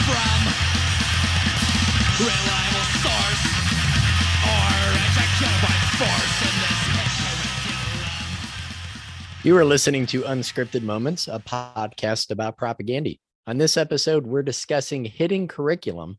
from reliable source or executed by force in this curriculum. You are listening to Unscripted Moments, a podcast about propaganda. On this episode, we're discussing Hidden Curriculum.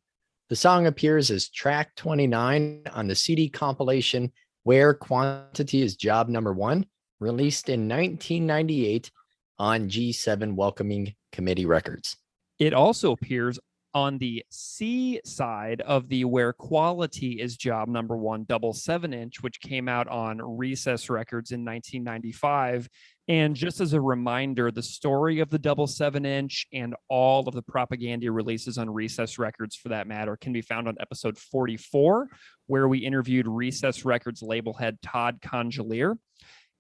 The song appears as track 29 on the CD compilation Where Quantity is Job Number One, released in 1998 on G7 Welcoming Committee Records. It also appears on the C side of the Where Quality is Job Number One double 7-inch, which came out on Recess Records in 1995. And just as a reminder, the story of the double 7-inch and all of the propaganda releases on Recess Records, for that matter, can be found on episode 44, where we interviewed Recess Records label head Todd Congelier.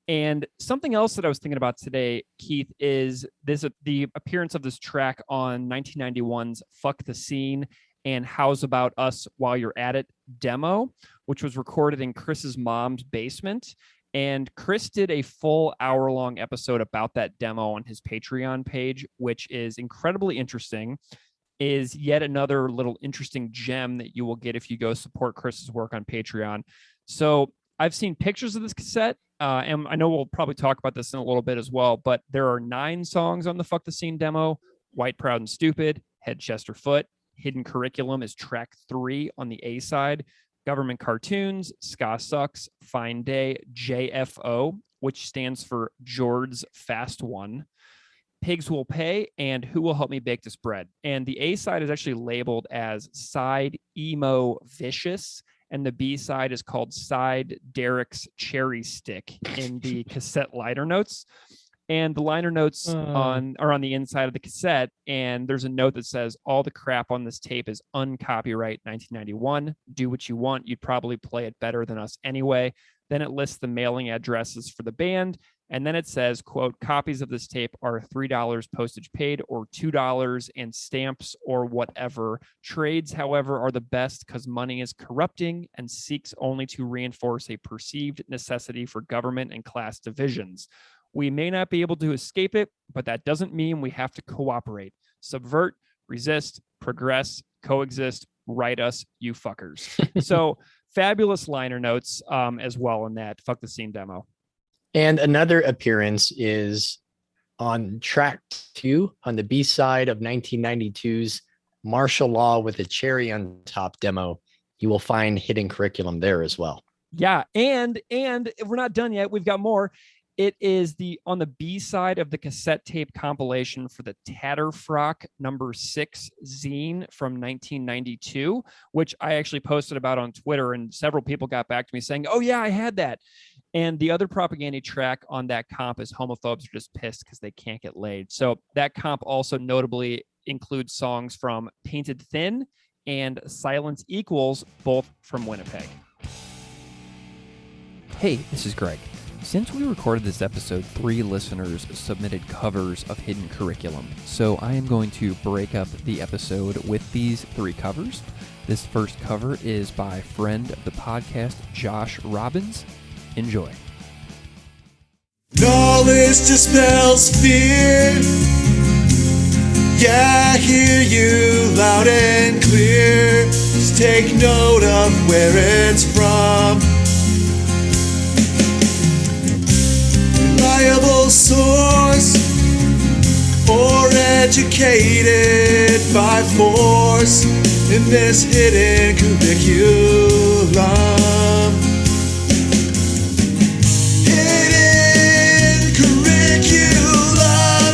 And something else that I was thinking about today, Keith, is the appearance of this track on 1991's Fuck the Scene and How's About Us While You're At It demo, which was recorded in Chris's mom's basement. And Chris did a full hour-long episode about that demo on his Patreon page, which is incredibly interesting, is yet another little interesting gem that you will get if you go support Chris's work on Patreon. So I've seen pictures of this cassette, and I know we'll probably talk about this in a little bit as well, but there are 9 songs on the Fuck the Scene demo: White, Proud, and Stupid, Head, Chest, or Foot. Hidden Curriculum is track 3 on the A side. Government Cartoons, Ska Sucks, Fine Day, JFO, which stands for George's Fast One, Pigs Will Pay, and Who Will Help Me Bake This Bread. And the A side is actually labeled as Side Emo Vicious, and the B side is called Side Derek's Cherry Stick in the cassette liner notes. And the liner notes are on the inside of the cassette, and there's a note that says, all the crap on this tape is uncopyright 1991. Do what you want. You'd probably play it better than us anyway. Then it lists the mailing addresses for the band, and then it says, quote, copies of this tape are $3 postage paid or $2 and stamps or whatever. Trades, however, are the best because money is corrupting and seeks only to reinforce a perceived necessity for government and class divisions. We may not be able to escape it, but that doesn't mean we have to cooperate. Subvert, resist, progress, coexist, write us, you fuckers. So fabulous liner notes as well in that Fuck the Scene demo. And another appearance is on track 2 on the B side of 1992's Martial Law with a Cherry on Top demo. You will find Hidden Curriculum there as well. Yeah, and if we're not done yet, we've got more. It is on the B side of the cassette tape compilation for the Tatterfrock number 6 zine from 1992, which I actually posted about on Twitter, and several people got back to me saying, oh yeah, I had that. And the other propaganda track on that comp is Homophobes Are Just Pissed Because They Can't Get Laid. So that comp also notably includes songs from Painted Thin and Silence Equals, both from Winnipeg. Hey, this is Greg. Since we recorded this episode, 3 listeners submitted covers of Hidden Curriculum, so I am going to break up the episode with these 3 covers. This first cover is by friend of the podcast, Josh Robbins. Enjoy. Knowledge dispels fear. Yeah, I hear you loud and clear. Just take note of where it's from. Reliable source, or educated by force in this hidden curriculum. Hidden curriculum.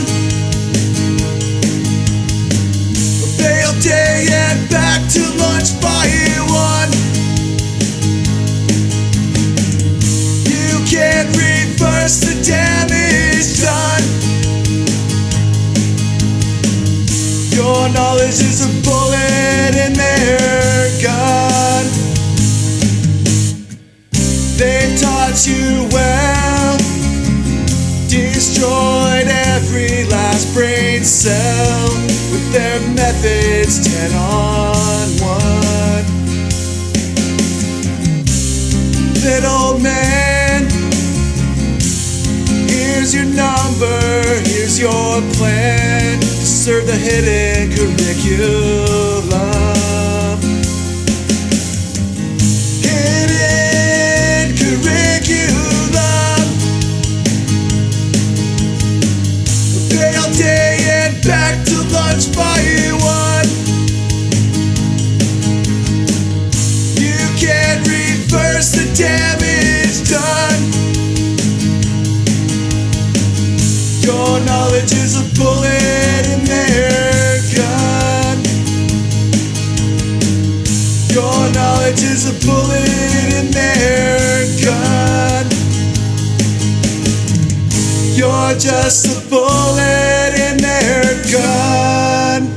A failed day and back to lunch by 1. You can't reverse the damage done. Your knowledge is a bullet in their gun. They've taught you well, destroyed every last brain cell with their methods 10 on 1. Little man, here's your number. here's your plan to serve the hidden curriculum. Hidden curriculum. Day all day and back to lunch by 1. You can reverse the damage done. Your knowledge is a bullet in their gun. Your knowledge is a bullet in their gun. You're just a bullet in their gun.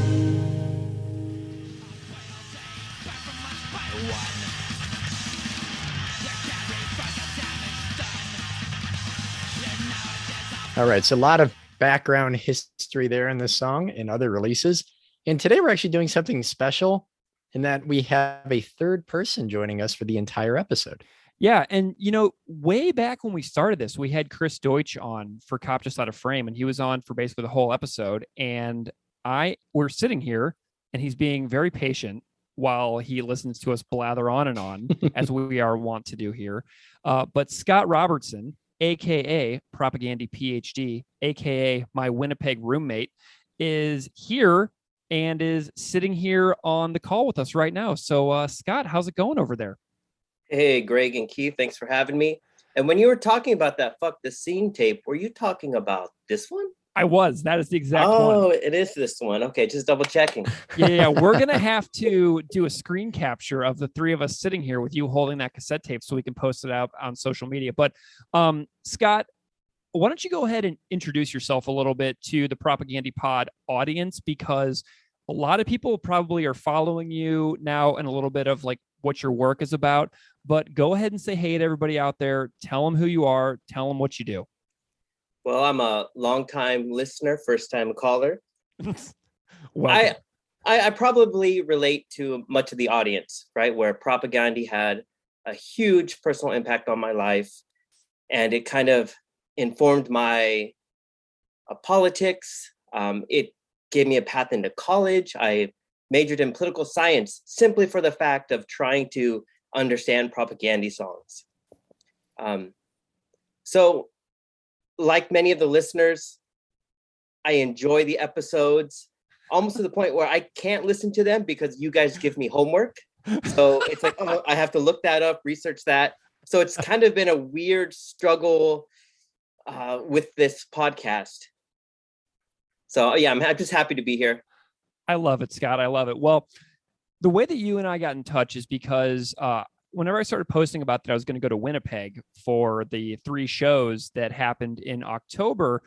All right, so a lot of background history there in this song and other releases. And today we're actually doing something special in that we have a third person joining us for the entire episode. Yeah. And, way back when we started this, we had Chris Deutsch on for Cop Just Out of Frame, and he was on for basically the whole episode. And we're sitting here and he's being very patient while he listens to us blather on and on, as we are wont to do here. But Scott Robertson, aka Propagandy PhD, aka my Winnipeg roommate, is here and is sitting here on the call with us right now. So, Scott, how's it going over there? Hey, Greg and Keith, thanks for having me. And when you were talking about that Fuck the Scene tape, were you talking about this one? I was. That is the exact one. Oh, it is this one. Okay, just double checking. Yeah. We're going to have to do a screen capture of the three of us sitting here with you holding that cassette tape so we can post it out on social media. But Scott, why don't you go ahead and introduce yourself a little bit to the Propagandy Pod audience, because a lot of people probably are following you now and a little bit of like what your work is about. But go ahead and say hey to everybody out there. Tell them who you are. Tell them what you do. Well, I'm a longtime listener, first-time caller. Welcome. I probably relate to much of the audience, right? Where Propagandy had a huge personal impact on my life, and it kind of informed my politics. It gave me a path into college. I majored in political science simply for the fact of trying to understand Propagandy songs. So, like many of the listeners, I enjoy the episodes almost to the point where I can't listen to them because you guys give me homework. So it's like, oh, I have to look that up, research that. So it's kind of been a weird struggle with this podcast. So yeah, I'm just happy to be here. I love it, Scott. I love it. Well, the way that you and I got in touch is because whenever I started posting about that I was going to go to Winnipeg for the 3 shows that happened in October,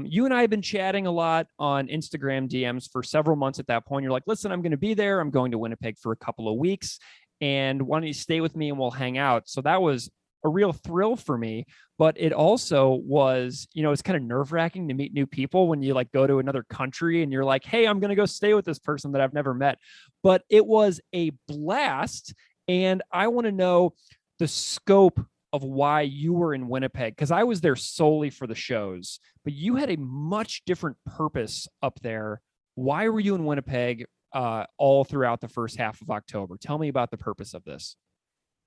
you and I have been chatting a lot on Instagram DMs for several months at that point. You're like, listen, I'm going to be there. I'm going to Winnipeg for a couple of weeks. And why don't you stay with me and we'll hang out? So that was a real thrill for me. But it also was, it's kind of nerve-wracking to meet new people when you like go to another country and you're like, hey, I'm going to go stay with this person that I've never met. But it was a blast. And I want to know the scope of why you were in Winnipeg, because I was there solely for the shows, but you had a much different purpose up there. Why were you in Winnipeg all throughout the first half of October? Tell me about the purpose of this.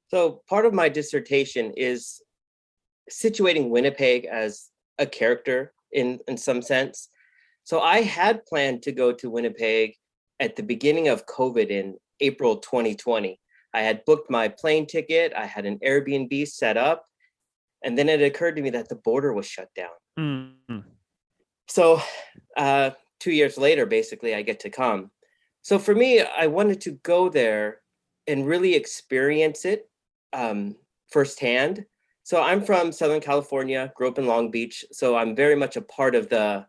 So part of my dissertation is situating Winnipeg as a character in some sense. So I had planned to go to Winnipeg at the beginning of COVID in April 2020. I had booked my plane ticket. I had an Airbnb set up. And then it occurred to me that the border was shut down. Mm-hmm. So 2 years later, basically, I get to come. So for me, I wanted to go there and really experience it firsthand. So I'm from Southern California, grew up in Long Beach. So I'm very much a part of the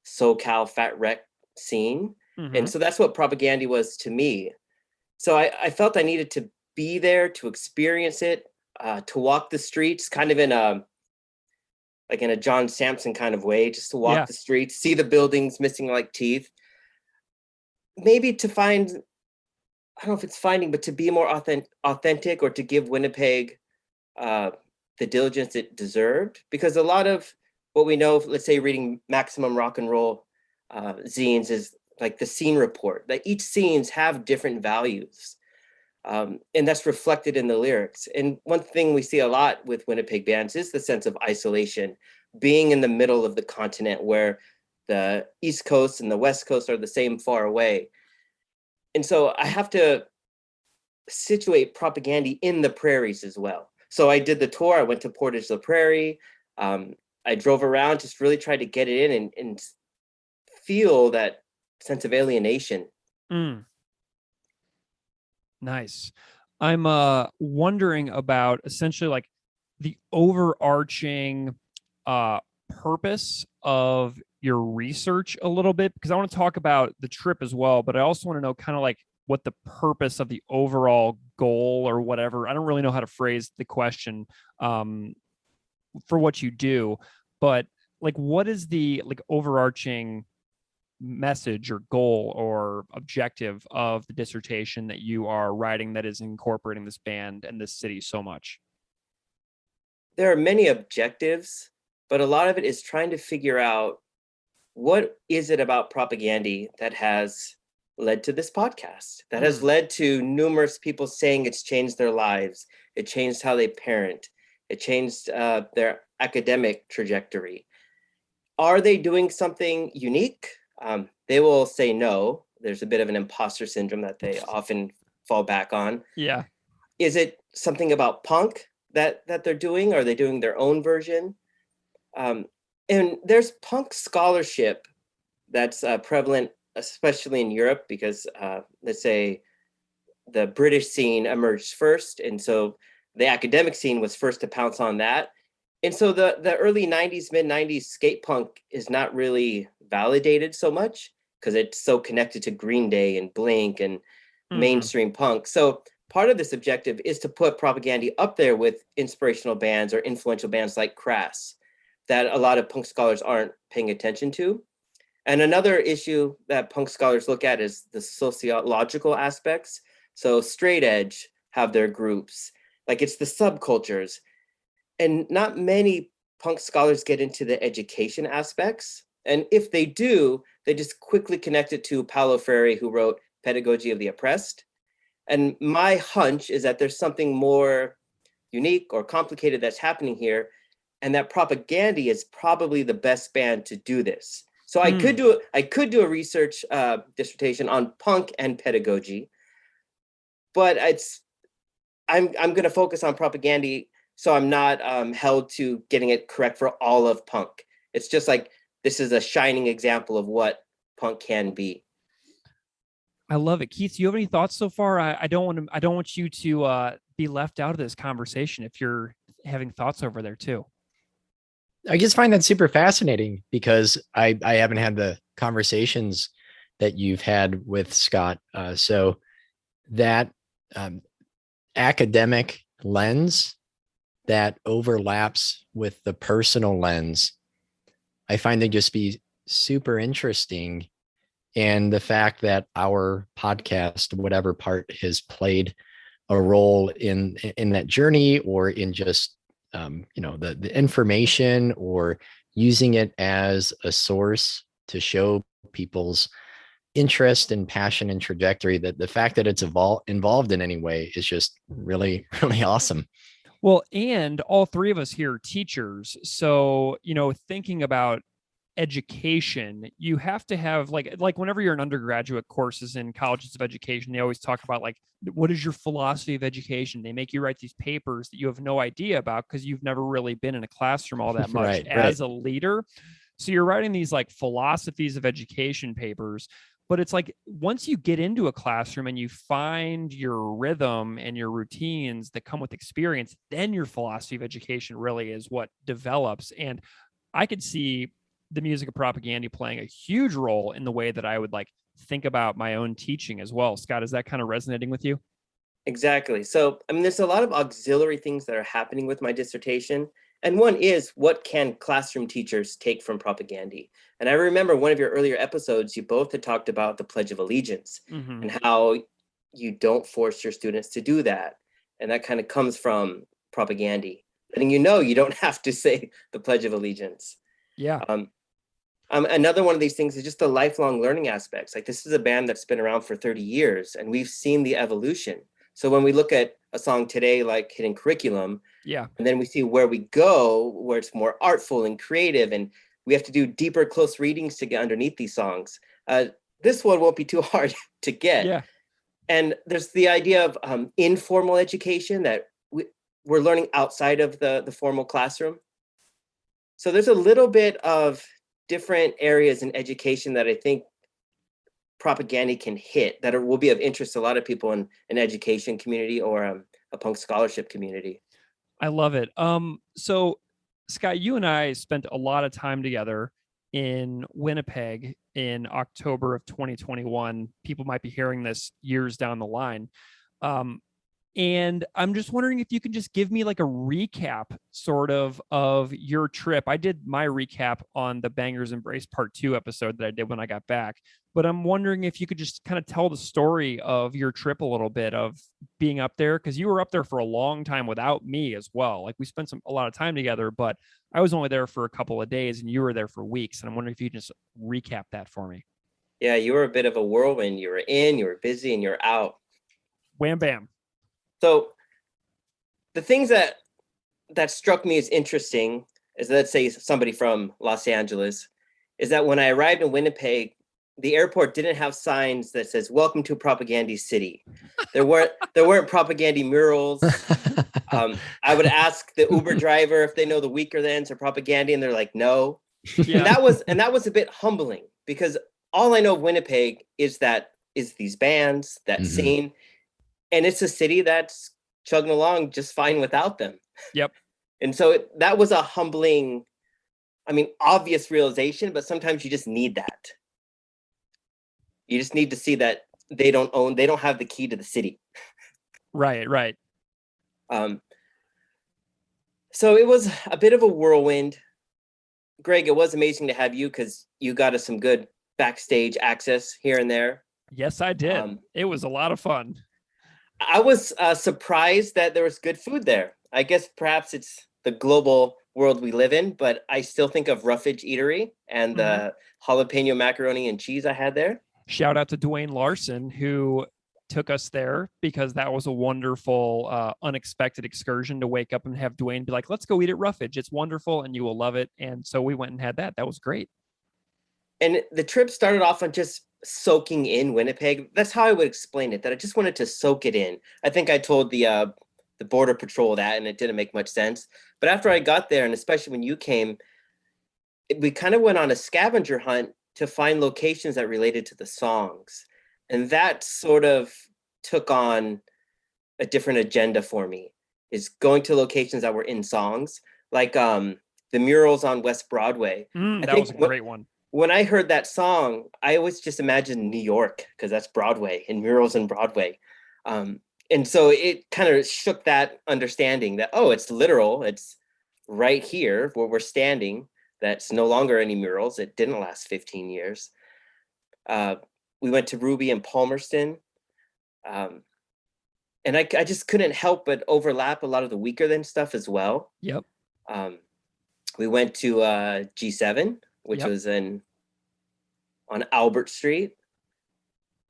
SoCal Fat Wreck scene. Mm-hmm. And so that's what Propagandy was to me. So I felt I needed to be there to experience it, to walk the streets, kind of in a John Sampson kind of way, just to walk the streets, see the buildings missing like teeth. Maybe to find, I don't know if it's finding, but to be more authentic or to give Winnipeg the diligence it deserved. Because a lot of what we know, let's say reading Maximum Rock and Roll zines, is like the scene report, that each scenes have different values. And that's reflected in the lyrics. And one thing we see a lot with Winnipeg bands is the sense of isolation, being in the middle of the continent where the East Coast and the West Coast are the same far away. And so I have to situate Propaganda in the prairies as well. So I did the tour. I went to Portage la Prairie. I drove around, just really tried to get it in and feel that sense of alienation. Nice. I'm wondering about essentially like the overarching purpose of your research a little bit, because I want to talk about the trip as well, but I also want to know kind of like what the purpose of the overall goal or whatever. I don't really know how to phrase the question for what you do, but like what is the like overarching message or goal or objective of the dissertation that you are writing that is incorporating this band and this city so much? There are many objectives, but a lot of it is trying to figure out what is it about Propaganda that has led to this podcast, that has led to numerous people saying it's changed their lives. It changed how they parent. It changed their academic trajectory. Are they doing something unique? They will say no. There's a bit of an imposter syndrome that they often fall back on. Yeah. Is it something about punk that they're doing? Are they doing their own version? And there's punk scholarship that's prevalent, especially in Europe, because let's say the British scene emerged first. And so the academic scene was first to pounce on that. And so the early 90s, mid 90s skate punk is not really validated so much because it's so connected to Green Day and Blink and mainstream punk. So part of this objective is to put Propaganda up there with inspirational bands or influential bands like Crass that a lot of punk scholars aren't paying attention to. And another issue that punk scholars look at is the sociological aspects. So straight edge have their groups, like it's the subcultures. And not many punk scholars get into the education aspects. And if they do, they just quickly connect it to Paulo Freire, who wrote Pedagogy of the Oppressed. And my hunch is that there's something more unique or complicated that's happening here, and that Propaganda is probably the best band to do this. So I could do a research dissertation on punk and pedagogy, but I'm going to focus on Propaganda, so I'm not held to getting it correct for all of punk. It's just like, this is a shining example of what punk can be. I love it. Keith, do you have any thoughts so far? I don't want you to be left out of this conversation if you're having thoughts over there too. I just find that super fascinating because I haven't had the conversations that you've had with Scott. So that academic lens that overlaps with the personal lens, I find to just be super interesting. And the fact that our podcast, whatever part has played a role in that journey, or in just the information, or using it as a source to show people's interest and passion and trajectory, that the fact that it's involved in any way is just really, really awesome. Well, and all three of us here are teachers. So, thinking about education, you have to have like whenever you're in undergraduate courses in colleges of education, they always talk about like, what is your philosophy of education? They make you write these papers that you have no idea about because you've never really been in a classroom all that much as a leader. So you're writing these like philosophies of education papers, but it's like, once you get into a classroom and you find your rhythm and your routines that come with experience, then your philosophy of education really is what develops. And I could see the music of Propaganda playing a huge role in the way that I would like think about my own teaching as well. Scott, is that kind of resonating with you? Exactly. So, there's a lot of auxiliary things that are happening with my dissertation. And one is, what can classroom teachers take from Propaganda? And I remember one of your earlier episodes, you both had talked about the Pledge of Allegiance and how you don't force your students to do that. And that kind of comes from Propaganda, letting you know you don't have to say the Pledge of Allegiance. Yeah. Another one of these things is just the lifelong learning aspects. Like, this is a band that's been around for 30 years and we've seen the evolution. So when we look at a song today, like Hidden Curriculum, Yeah. and then we see where we go, where it's more artful and creative, and we have to do deeper, close readings to get underneath these songs. This one won't be too hard to get. Yeah. And there's the idea of informal education that we're learning outside of the formal classroom. So there's a little bit of different areas in education that I think propaganda can hit that will be of interest to a lot of people in an education community or a punk scholarship community. I love it. So Scott, you and I spent a lot of time together in Winnipeg in October of 2021. People might be hearing this years down the line. And I'm just wondering if you can just give me like a recap sort of your trip. I did my recap on the Bangers Embrace Part 2 episode that I did when I got back, but I'm wondering if you could just kind of tell the story of your trip a little bit of being up there, because you were up there for a long time without me as well. Like, we spent a lot of time together, but I was only there for a couple of days and you were there for weeks. And I'm wondering if you could just recap that for me. Yeah, you were a bit of a whirlwind. You were in, you were busy, and you're out. Wham bam. So the things that struck me as interesting is, let's say somebody from Los Angeles, is that when I arrived in Winnipeg, the airport didn't have signs that says "Welcome to Propaganda City." There weren't propaganda murals. I would ask the Uber driver if they know the Weakerthans or propaganda, and they're like, no. Yeah. And that was a bit humbling, because all I know of Winnipeg is these bands, that scene. And it's a city that's chugging along just fine without them. Yep. And so that was a humbling, obvious realization, but sometimes you just need that. You just need to see that they don't have the key to the city. Right. So it was a bit of a whirlwind. Greg, it was amazing to have you, because you got us some good backstage access here and there. Yes, I did. It was a lot of fun. I was surprised that there was good food there. I guess perhaps it's the global world we live in, but I still think of Roughage Eatery and the jalapeno macaroni and cheese I had there. Shout out to Dwayne Larson, who took us there, because that was a wonderful, unexpected excursion to wake up and have Dwayne be like, let's go eat at Roughage. It's wonderful and you will love it. And so we went and had that. That was great. And the trip started off on just soaking in Winnipeg. That's how I would explain it, that I just wanted to soak it in. I think I told the Border Patrol that, and it didn't make much sense. But after I got there, and especially when you came, we kind of went on a scavenger hunt to find locations that related to the songs. And that sort of took on a different agenda for me, is going to locations that were in songs, like the murals on West Broadway. That was a great one. When I heard that song, I always just imagined New York, because that's Broadway and murals in Broadway. And so it kind of shook that understanding that, oh, it's literal. It's right here where we're standing. That's no longer any murals. It didn't last 15 years. We went to Ruby and Palmerston. And I just couldn't help but overlap a lot of the Weakerthan stuff as well. Yep. We went to G7, which was on Albert Street.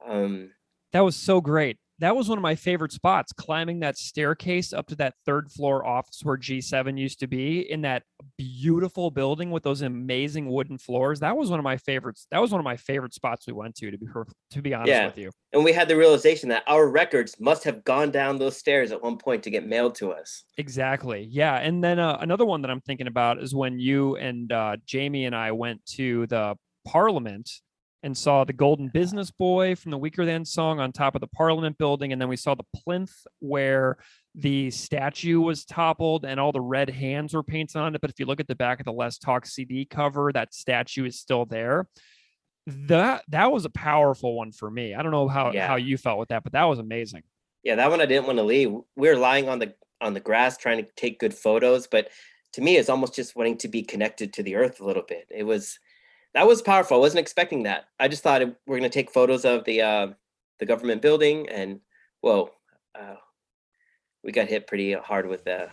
That was so great. That was one of my favorite spots, climbing that staircase up to that third floor office where G7 used to be, in that beautiful building with those amazing wooden floors. That was one of my favorites. That was one of my favorite spots we went to be honest with you. And we had the realization that our records must have gone down those stairs at one point to get mailed to us. Exactly. Yeah. And then another one that I'm thinking about is when you and Jamie and I went to the Parliament and saw the Golden Business Boy from the Weakerthan song on top of the Parliament building. And then we saw the plinth where the statue was toppled and all the red hands were painted on it. But if you look at the back of the Let's Talk CD cover, that statue is still there. That was a powerful one for me. I don't know how you felt with that, but that was amazing. Yeah, that one I didn't want to leave. We were lying on the grass trying to take good photos, but to me, it's almost just wanting to be connected to the earth a little bit. That was powerful. I wasn't expecting that. I just thought we're going to take photos of the government building, and we got hit pretty hard with that.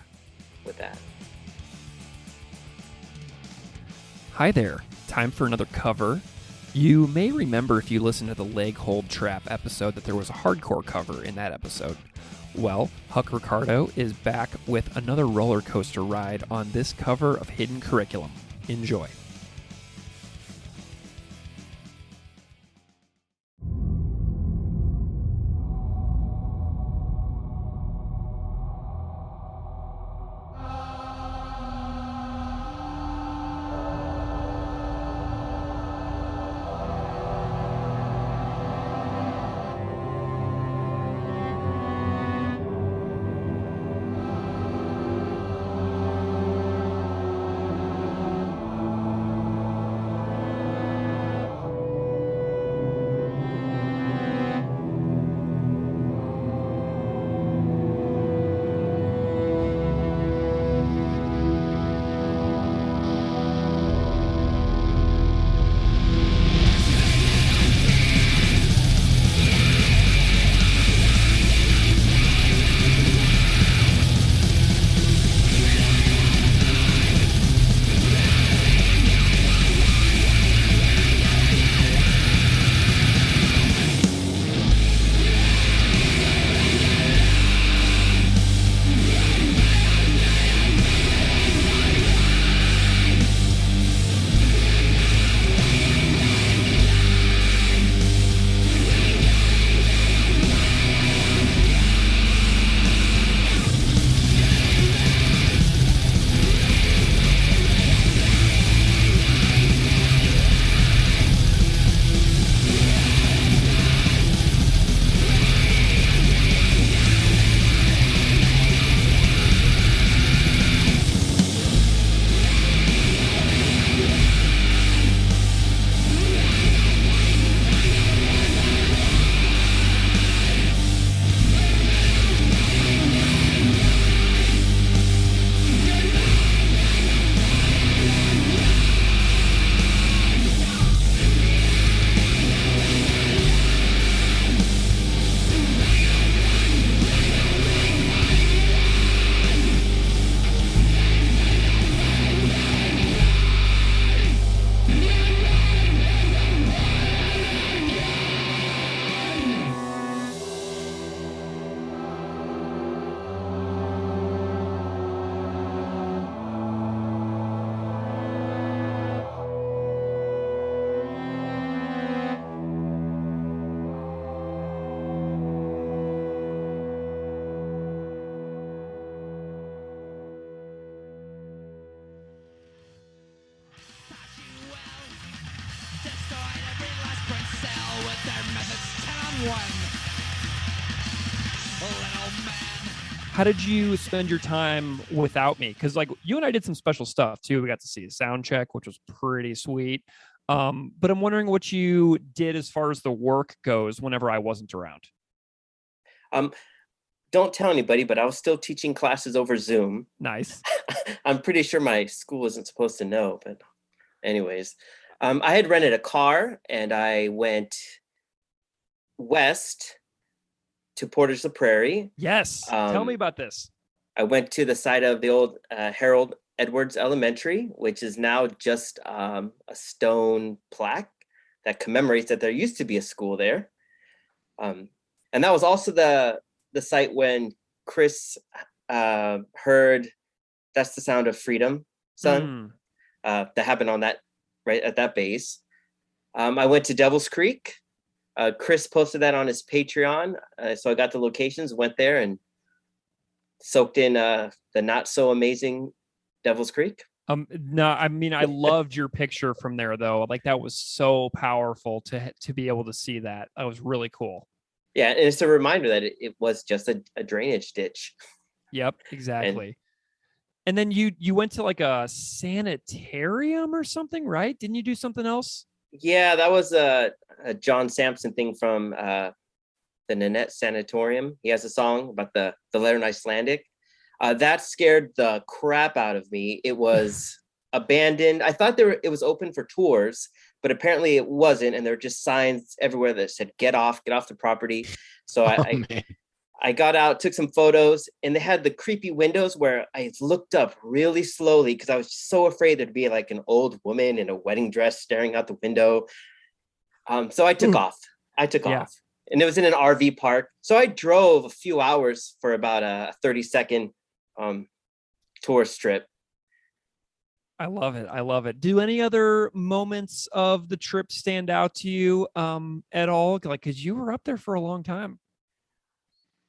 Hi there. Time for another cover. You may remember if you listened to the Leg Hold Trap episode that there was a hardcore cover in that episode. Well, Huck Ricardo is back with another roller coaster ride on this cover of Hidden Curriculum. Enjoy. How did you spend your time without me? Because like you and I did some special stuff too. We got to see a sound check, which was pretty sweet. But I'm wondering what you did as far as the work goes whenever I wasn't around. Don't tell anybody, but I was still teaching classes over Zoom. Nice. I'm pretty sure my school isn't supposed to know, but anyways, I had rented a car and I went west to Portage la Prairie. Yes. Tell me about this. I went to the site of the old Harold Edwards Elementary, which is now just a stone plaque that commemorates that there used to be a school there. And that was also the site when Chris heard "That's the Sound of Freedom," son. That happened on that, right at that base. I went to Devil's Creek. Chris posted that on his Patreon. So I got the locations, went there and soaked in the not so amazing Devil's Creek. No, I mean, I loved your picture from there though. Like that was so powerful to be able to see that. That was really cool. Yeah. And it's a reminder that it was just a drainage ditch. Yep, exactly. And then you went to like a sanitarium or something, right? Didn't you do something else? Yeah, that was a John Sampson thing from the Nanette Sanatorium. He has a song about the letter in Icelandic. That scared the crap out of me. It was abandoned. I thought it was open for tours, but apparently it wasn't. And there were just signs everywhere that said, get off the property. So I got out, took some photos, and they had the creepy windows where I looked up really slowly because I was so afraid there'd be like an old woman in a wedding dress staring out the window. So I took off. And it was in an RV park. So I drove a few hours for about a 30-second tourist trip. I love it. I love it. Do any other moments of the trip stand out to you at all? Like, because you were up there for a long time.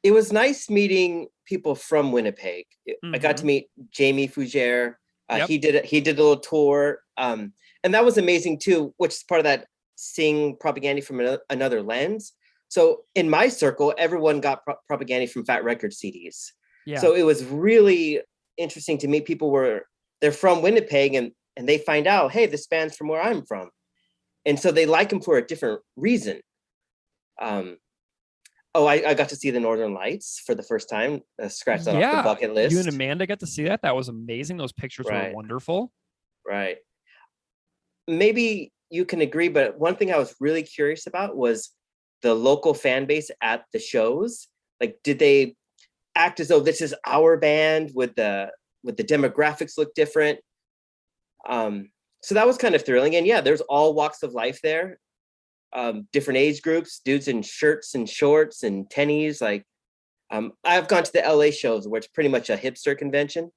It was nice meeting people from Winnipeg. I got to meet Jamie Fougere. Yep. He did a little tour. And that was amazing too, which is part of that seeing propaganda from another lens. So in my circle, everyone got propaganda from Fat Record CDs. Yeah. So it was really interesting to meet people they're from Winnipeg and they find out, hey, this band's from where I'm from. And so they like them for a different reason. I got to see the Northern Lights for the first time. Scratch that off the bucket list. You and Amanda got to see that. That was amazing. Those pictures were wonderful. Right. Maybe you can agree, but one thing I was really curious about was the local fan base at the shows. Like, did they act as though this is our band? Would the demographics look different? So that was kind of thrilling. And yeah, there's all walks of life there. Different age groups, dudes in shirts and shorts and tennies. Like, I've gone to the LA shows where it's pretty much a hipster convention.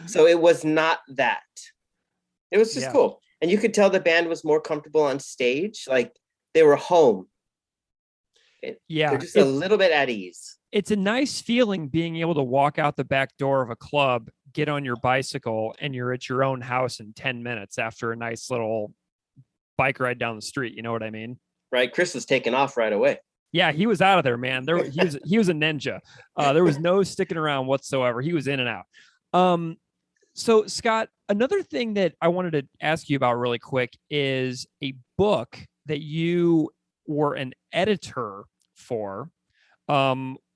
So it was not that. It was just cool. And you could tell the band was more comfortable on stage. Like, they were home. They're just a little bit at ease. It's a nice feeling being able to walk out the back door of a club, get on your bicycle, and you're at your own house in 10 minutes after a nice little bike ride down the street. You know what I mean? Right. Chris was taking off right away. Yeah, he was out of there, man. He was a ninja. There was no sticking around whatsoever. He was in and out. So Scott, another thing that I wanted to ask you about really quick is a book that you were an editor for,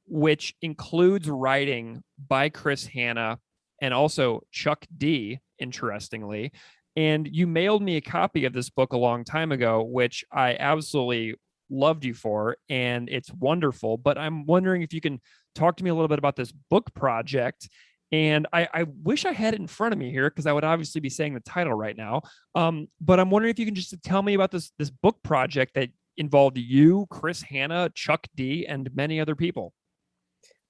which includes writing by Chris Hanna and also Chuck D, interestingly. And you mailed me a copy of this book a long time ago, which I absolutely loved you for, and it's wonderful. But I'm wondering if you can talk to me a little bit about this book project. And I wish I had it in front of me here because I would obviously be saying the title right now. But I'm wondering if you can just tell me about this book project that involved you, Chris Hanna, Chuck D, and many other people.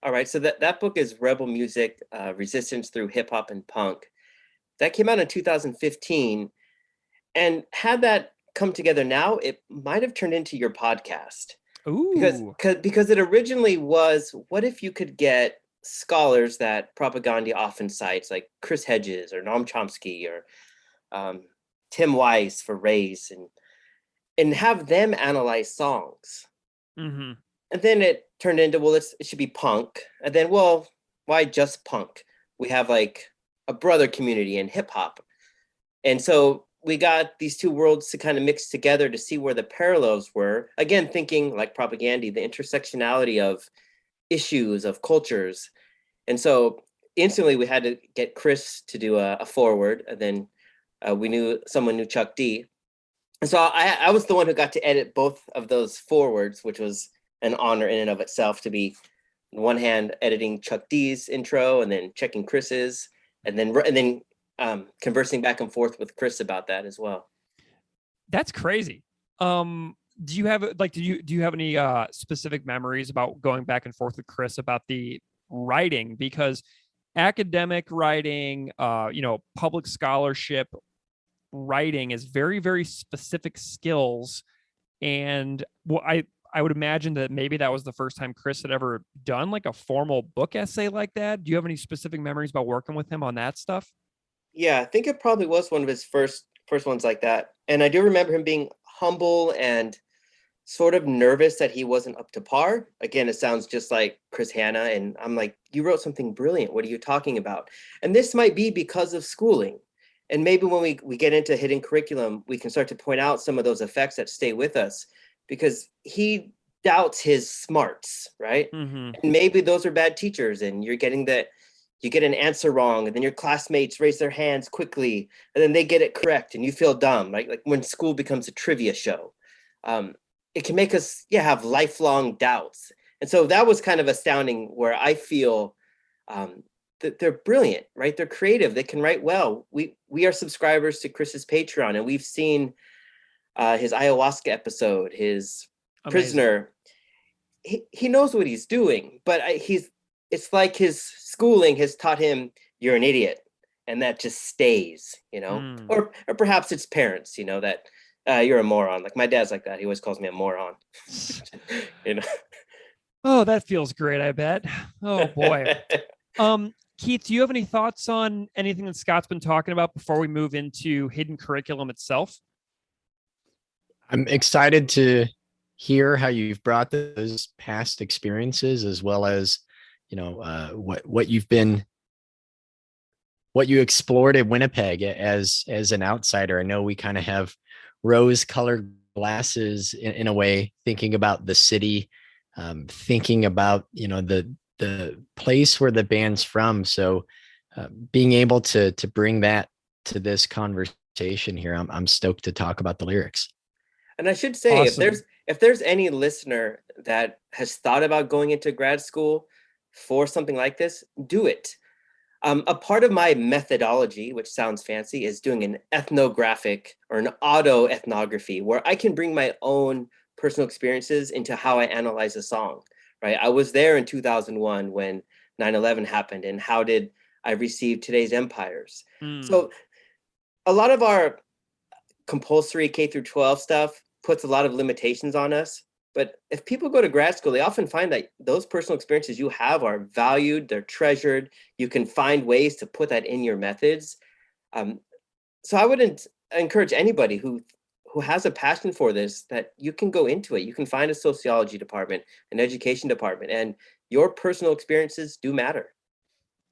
All right. So that book is Rebel Music, Resistance Through Hip Hop and Punk. That came out in 2015. And had that come together now, it might have turned into your podcast. Ooh. Because it originally was, what if you could get scholars that propaganda often cites, like Chris Hedges or Noam Chomsky or Tim Weiss for race, and have them analyze songs. Mm-hmm. And then it turned into, well, it should be punk. And then, well, why just punk? We have like a brother community in hip hop. And so we got these two worlds to kind of mix together to see where the parallels were. Again, thinking like propaganda, the intersectionality of issues, of cultures. And so instantly we had to get Chris to do a forward. And then someone knew Chuck D. And so I was the one who got to edit both of those forwards, which was an honor in and of itself to be on one hand editing Chuck D's intro and then checking Chris's and then conversing back and forth with Chris about that as well. That's crazy. Do you have any specific memories about going back and forth with Chris about the writing? Because academic writing, public scholarship writing is very, very specific skills. And I would imagine that maybe that was the first time Chris had ever done like a formal book essay like that. Do you have any specific memories about working with him on that stuff? Yeah, I think it probably was one of his first ones like that. And I do remember him being humble and sort of nervous that he wasn't up to par. Again, it sounds just like Chris Hanna. And I'm like, you wrote something brilliant. What are you talking about? And this might be because of schooling. And maybe when we get into hidden curriculum, we can start to point out some of those effects that stay with us, because he doubts his smarts, right? Mm-hmm. And maybe those are bad teachers and you get an answer wrong, and then your classmates raise their hands quickly and then they get it correct and you feel dumb, right? Like when school becomes a trivia show. It can make us have lifelong doubts. And so that was kind of astounding, where I feel that they're brilliant, right? They're creative. They can write well. We are subscribers to Chris's Patreon, and we've seen his ayahuasca episode, his Amazing. prisoner. He knows what he's doing, but it's like his schooling has taught him you're an idiot, and that just stays, or perhaps it's parents, that you're a moron. Like my dad's like that. He always calls me a moron. Oh, that feels great. I bet. Oh boy. Keith, do you have any thoughts on anything that Scott's been talking about before we move into hidden curriculum itself? I'm excited to hear how you've brought those past experiences, as well as, what you explored at Winnipeg as an outsider. I know we kind of have rose-colored glasses in a way, thinking about the city, thinking about, the place where the band's from. So being able to bring that to this conversation here, I'm stoked to talk about the lyrics. And I should say, Awesome. if there's any listener that has thought about going into grad school for something like this, do it. A part of my methodology, which sounds fancy, is doing an ethnographic or an auto-ethnography, where I can bring my own personal experiences into how I analyze a song, right? I was there in 2001 when 9/11 happened, and how did I receive today's empires? So a lot of our compulsory K through 12 stuff puts a lot of limitations on us. But if people go to grad school, they often find that those personal experiences you have are valued, they're treasured. You can find ways to put that in your methods. So I would encourage anybody who has a passion for this, that you can go into it. You can find a sociology department, an education department, and your personal experiences do matter.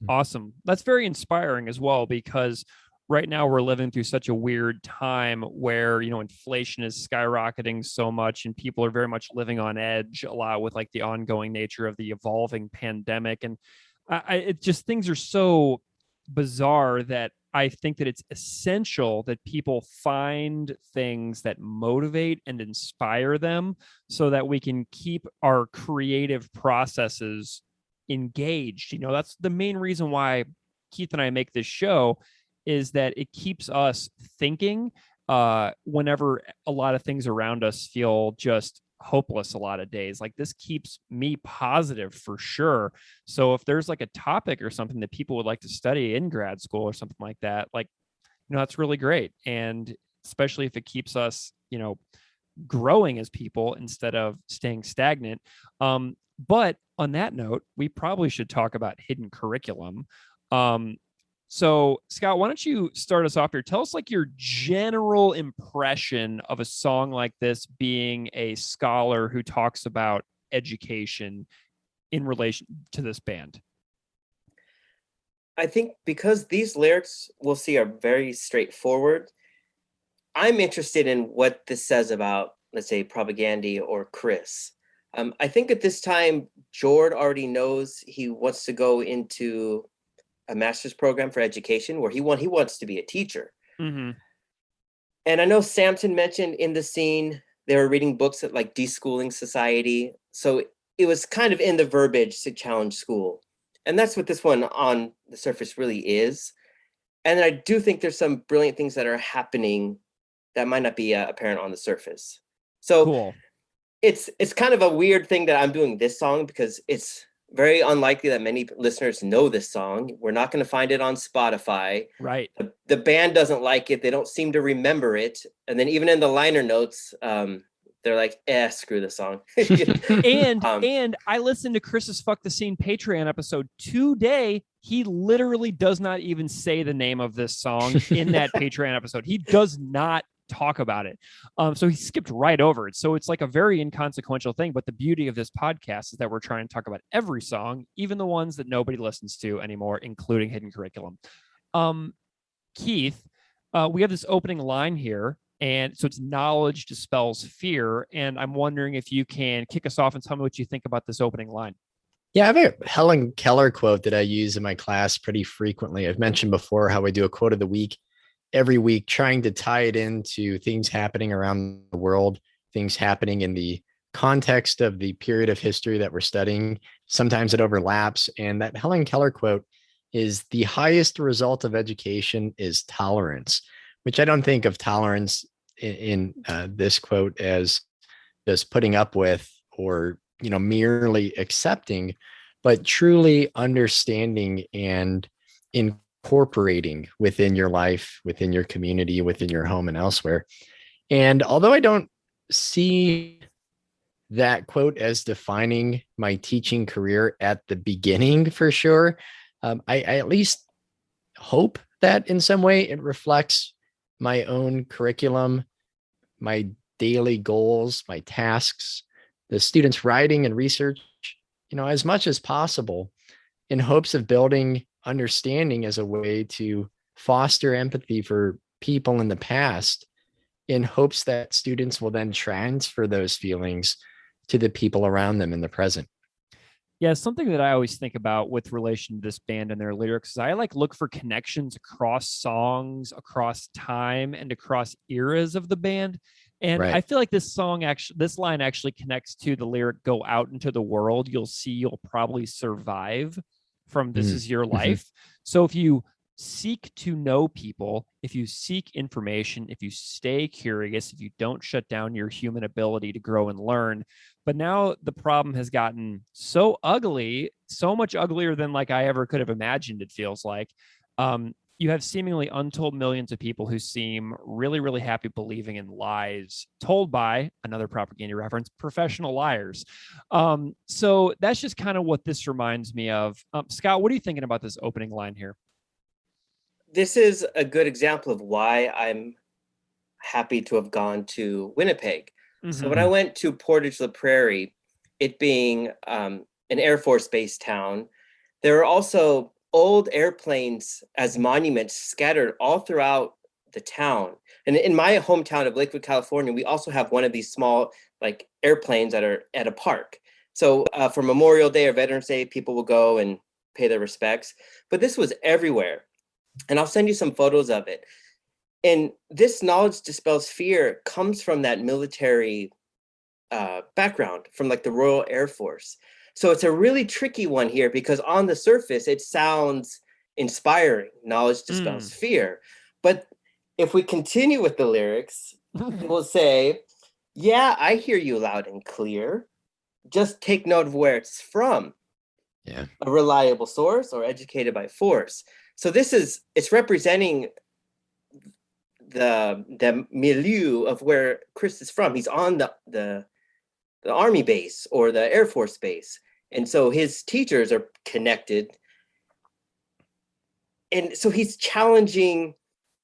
Awesome. That's very inspiring as well, because right now we're living through such a weird time where, inflation is skyrocketing so much, and people are very much living on edge a lot with like the ongoing nature of the evolving pandemic. And it just, things are so bizarre that I think that it's essential that people find things that motivate and inspire them, so that we can keep our creative processes engaged. That's the main reason why Keith and I make this show, is that it keeps us thinking whenever a lot of things around us feel just hopeless a lot of days. Like, this keeps me positive for sure. So if there's like a topic or something that people would like to study in grad school or something like that, that's really great. And especially if it keeps us, growing as people instead of staying stagnant. But on that note, we probably should talk about hidden curriculum. So Scott, why don't you start us off here? Tell us like your general impression of a song like this, being a scholar who talks about education in relation to this band. I think because these lyrics we'll see are very straightforward, I'm interested in what this says about, let's say, Propaganda or Chris. I think at this time, Jord already knows he wants to go into a master's program for education, where he wants to be a teacher. Mm-hmm. And I know Samson mentioned in the scene, they were reading books at like Deschooling Society. So it was kind of in the verbiage to challenge school. And that's what this one on the surface really is. And I do think there's some brilliant things that are happening that might not be apparent on the surface. So cool. It's kind of a weird thing that I'm doing this song, because it's very unlikely that many listeners know this song. We're not going to find it on Spotify. Right. The band doesn't like it. They don't seem to remember it. And then even in the liner notes, they're like, screw the song. And I listened to Chris's Fuck the Scene Patreon episode today. He literally does not even say the name of this song in that Patreon episode. He does not talk about it. So he skipped right over it. So it's like a very inconsequential thing. But the beauty of this podcast is that we're trying to talk about every song, even the ones that nobody listens to anymore, including hidden curriculum. Keith, we have this opening line here, and so it's knowledge dispels fear. And I'm wondering if you can kick us off and tell me what you think about this opening line. Yeah, I have a Helen Keller quote that I use in my class pretty frequently. I've mentioned before how I do a quote of the week every week, trying to tie it into things happening around the world, things happening in the context of the period of history that we're studying, sometimes it overlaps. And that Helen Keller quote is, the highest result of education is tolerance, which I don't think of tolerance in this quote as just putting up with or, merely accepting, but truly understanding and incorporating within your life, within your community, within your home and elsewhere. And although I don't see that quote as defining my teaching career at the beginning for sure, I at least hope that in some way it reflects my own curriculum, my daily goals, my tasks, the students' writing and research, as much as possible, in hopes of building understanding as a way to foster empathy for people in the past, in hopes that students will then transfer those feelings to the people around them in the present. Yeah, something that I always think about with relation to this band and their lyrics is I look for connections across songs, across time, and across eras of the band. And Right. I feel like this line actually connects to the lyric, "Go out into the world. You'll probably survive," from "This Is Your Life." So if you seek to know people, if you seek information, if you stay curious, if you don't shut down your human ability to grow and learn. But now the problem has gotten so ugly, so much uglier than I ever could have imagined, it feels like. You have seemingly untold millions of people who seem really, really happy believing in lies told by, another propaganda reference, professional liars. So that's just kind of what this reminds me of. Scott, what are you thinking about this opening line here? This is a good example of why I'm happy to have gone to Winnipeg. So when I went to Portage la Prairie, it being an Air Force base town, there are also old airplanes as monuments scattered all throughout the town. And in my hometown of Lakewood, California, we also have one of these small airplanes that are at a park. So for Memorial Day or Veterans Day, people will go and pay their respects. But this was everywhere. And I'll send you some photos of it. And this knowledge dispels fear comes from that military background, from the Royal Air Force. So it's a really tricky one here, because on the surface, it sounds inspiring. Knowledge dispels fear. But if we continue with the lyrics, it will say, yeah, I hear you loud and clear. Just take note of where it's from. Yeah. A reliable source or educated by force. So it's representing the milieu of where Chris is from. He's on the Army base or the Air Force base. And so his teachers are connected. And so he's challenging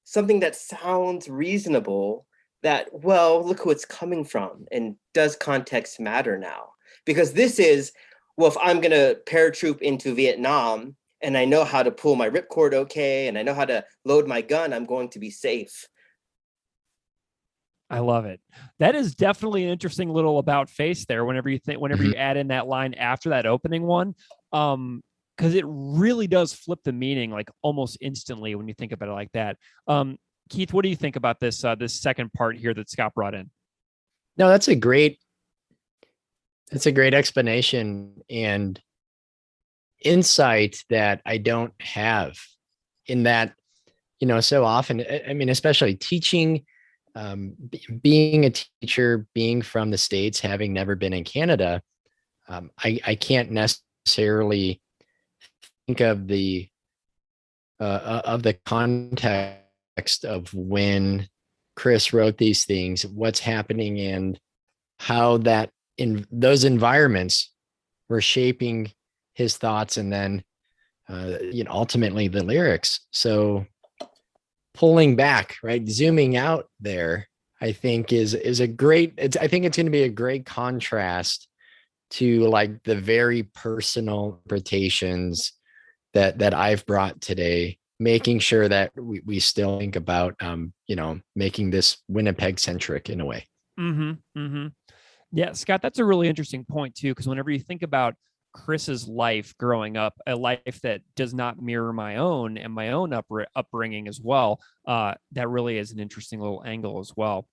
something that sounds reasonable, that, well, look who it's coming from. And does context matter now? Because this is, well, if I'm going to paratroop into Vietnam and I know how to pull my ripcord okay, and I know how to load my gun, I'm going to be safe. I love it. That is definitely an interesting little about face there. Whenever you add in that line after that opening one, because it really does flip the meaning almost instantly when you think about it like that. Keith, what do you think about this second part here that Scott brought in? No, that's a great explanation and insight that I don't have, in that, so often, I mean, especially teaching, being a teacher, being from the States, having never been in Canada, I can't necessarily think of the context of when Chris wrote these things, what's happening, and how that in those environments were shaping his thoughts, and then ultimately the lyrics. So pulling back, right, zooming out there, I think is a great, I think it's going to be a great contrast to the very personal interpretations that I've brought today, making sure that we still think about making this Winnipeg centric in a way. Yeah, Scott, that's a really interesting point too, because whenever you think about Chris's life growing up, a life that does not mirror my own and my own upbringing as well, that really is an interesting little angle as well.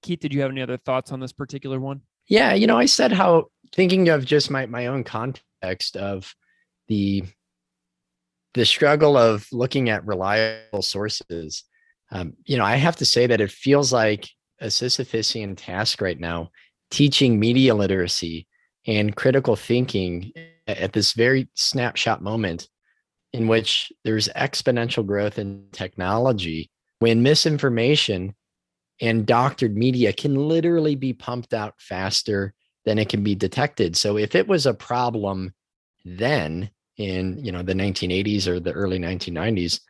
Keith, did you have any other thoughts on this particular one? Yeah, I said how thinking of just my own context of the struggle of looking at reliable sources. I have to say that it feels like a Sisyphusian task right now, teaching media literacy and critical thinking at this very snapshot moment in which there's exponential growth in technology, when misinformation and doctored media can literally be pumped out faster than it can be detected. So if it was a problem then in the 1980s or the early 1990s,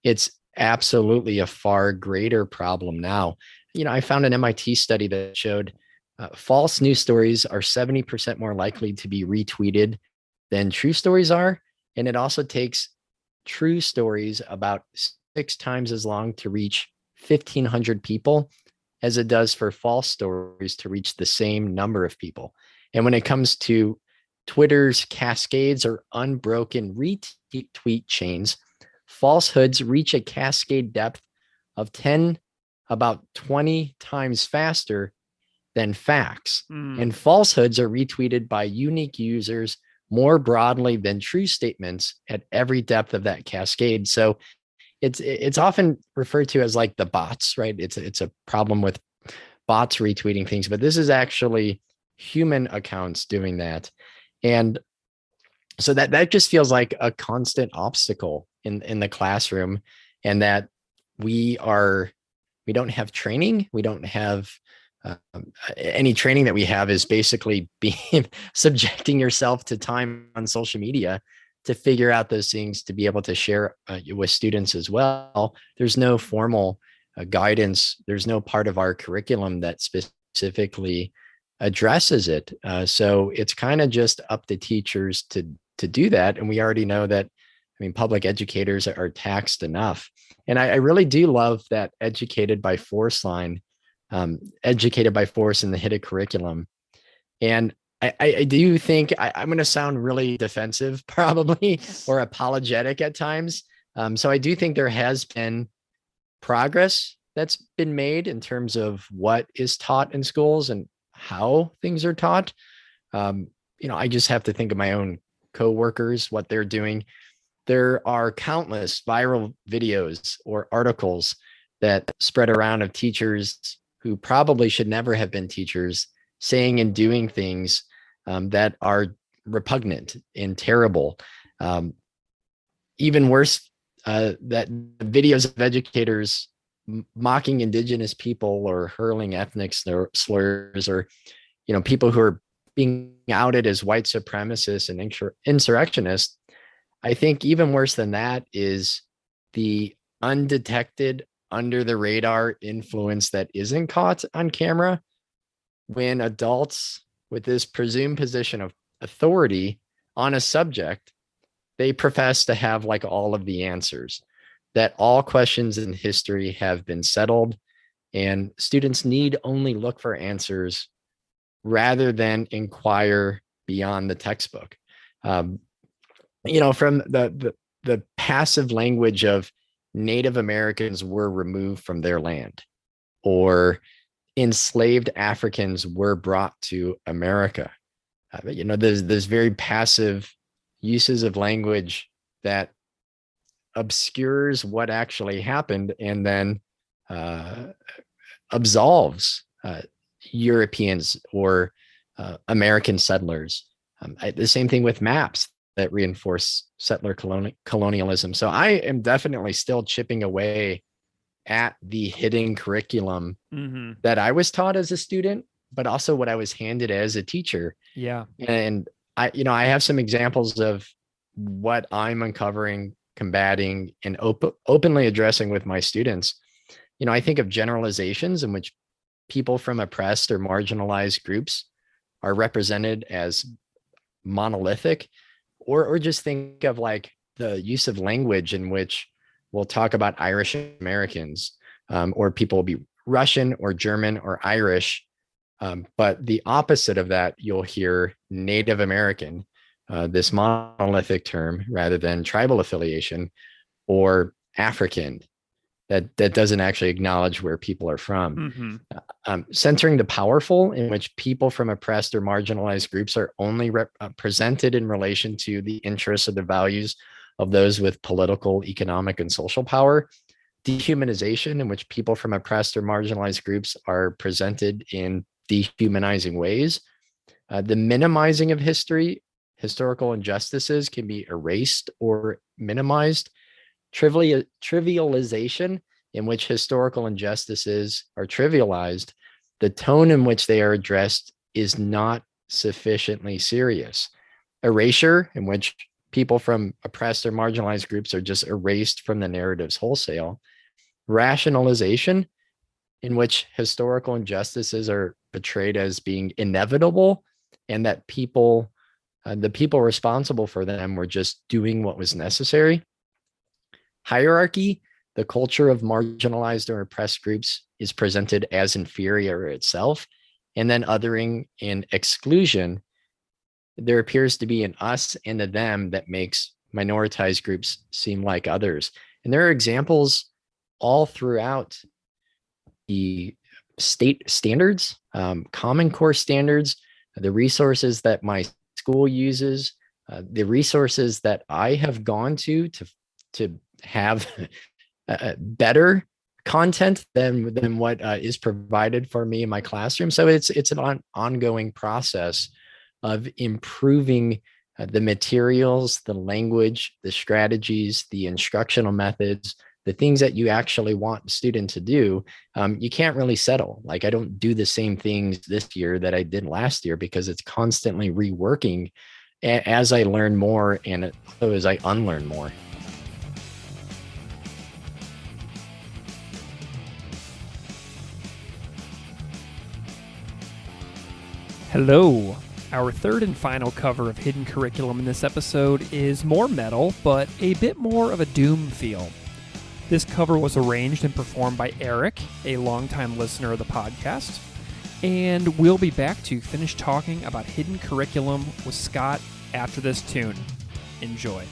it's absolutely a far greater problem now. I found an MIT study that showed false news stories are 70% more likely to be retweeted than true stories are. And it also takes true stories about 6 times as long to reach 1,500 people as it does for false stories to reach the same number of people. And when it comes to Twitter's cascades or unbroken retweet chains, falsehoods reach a cascade depth of about 20 times faster than facts. And falsehoods are retweeted by unique users more broadly than true statements at every depth of that cascade. So it's often referred to as like the bots, right? It's a problem with bots retweeting things, but this is actually human accounts doing that. And so that just feels like a constant obstacle in the classroom, and that we don't have training. We don't have any training that we have is basically being subjecting yourself to time on social media to figure out those things, to be able to share with students as well. There's no formal guidance. There's no part of our curriculum that specifically addresses it. So it's kind of just up to teachers to do that. And we already know that, public educators are taxed enough. And I really do love that educated by force line, educated by force in the HITIC curriculum. And I do think I'm going to sound really defensive probably, or apologetic at times. So I do think there has been progress that's been made in terms of what is taught in schools and how things are taught. I just have to think of my own coworkers, what they're doing. There are countless viral videos or articles that spread around of teachers who probably should never have been teachers saying and doing things that are repugnant and terrible. Even worse, that videos of educators mocking Indigenous people or hurling ethnic slurs, or people who are being outed as white supremacists and insurrectionists. I think even worse than that is the undetected, under the radar influence that isn't caught on camera, when adults with this presumed position of authority on a subject, they profess to have like all of the answers, that all questions in history have been settled, and students need only look for answers rather than inquire beyond the textbook. From the passive language of Native Americans were removed from their land, or enslaved Africans were brought to America. There's very passive uses of language that obscures what actually happened and then absolves Europeans or American settlers. The same thing with maps that reinforce settler colonialism. So I am definitely still chipping away at the hidden curriculum that I was taught as a student, but also what I was handed as a teacher. Yeah. And I have some examples of what I'm uncovering, combating, and openly addressing with my students. I think of generalizations in which people from oppressed or marginalized groups are represented as monolithic, or just think of like the use of language in which we'll talk about Irish Americans, or people will be Russian or German or Irish. But the opposite of that, you'll hear Native American, this monolithic term rather than tribal affiliation, or African. that doesn't actually acknowledge where people are from. Mm-hmm. Centering the powerful, in which people from oppressed or marginalized groups are only presented in relation to the interests or the values of those with political, economic, and social power. Dehumanization, in which people from oppressed or marginalized groups are presented in dehumanizing ways. The minimizing of history, historical injustices can be erased or minimized. Trivialization, in which historical injustices are trivialized. The tone in which they are addressed is not sufficiently serious. Erasure, in which people from oppressed or marginalized groups are just erased from the narratives wholesale. Rationalization, in which historical injustices are portrayed as being inevitable, and that the people responsible for them were just doing what was necessary. Hierarchy, the culture of marginalized or oppressed groups is presented as inferior itself. And then othering and exclusion, there appears to be an us and a them that makes minoritized groups seem like others. And there are examples all throughout the state standards, Common Core standards, the resources that my school uses, the resources that I have gone to have better content than what is provided for me in my classroom. So it's an ongoing process of improving the materials, the language, the strategies, the instructional methods, the things that you actually want the student to do. You can't really settle. Like, I don't do the same things this year that I did last year, because it's constantly reworking as I learn more and as I unlearn more. Hello. Our third and final cover of Hidden Curriculum in this episode is more metal, but a bit more of a doom feel. This cover was arranged and performed by Eric, a longtime listener of the podcast, and we'll be back to finish talking about Hidden Curriculum with Scott after this tune. Enjoy.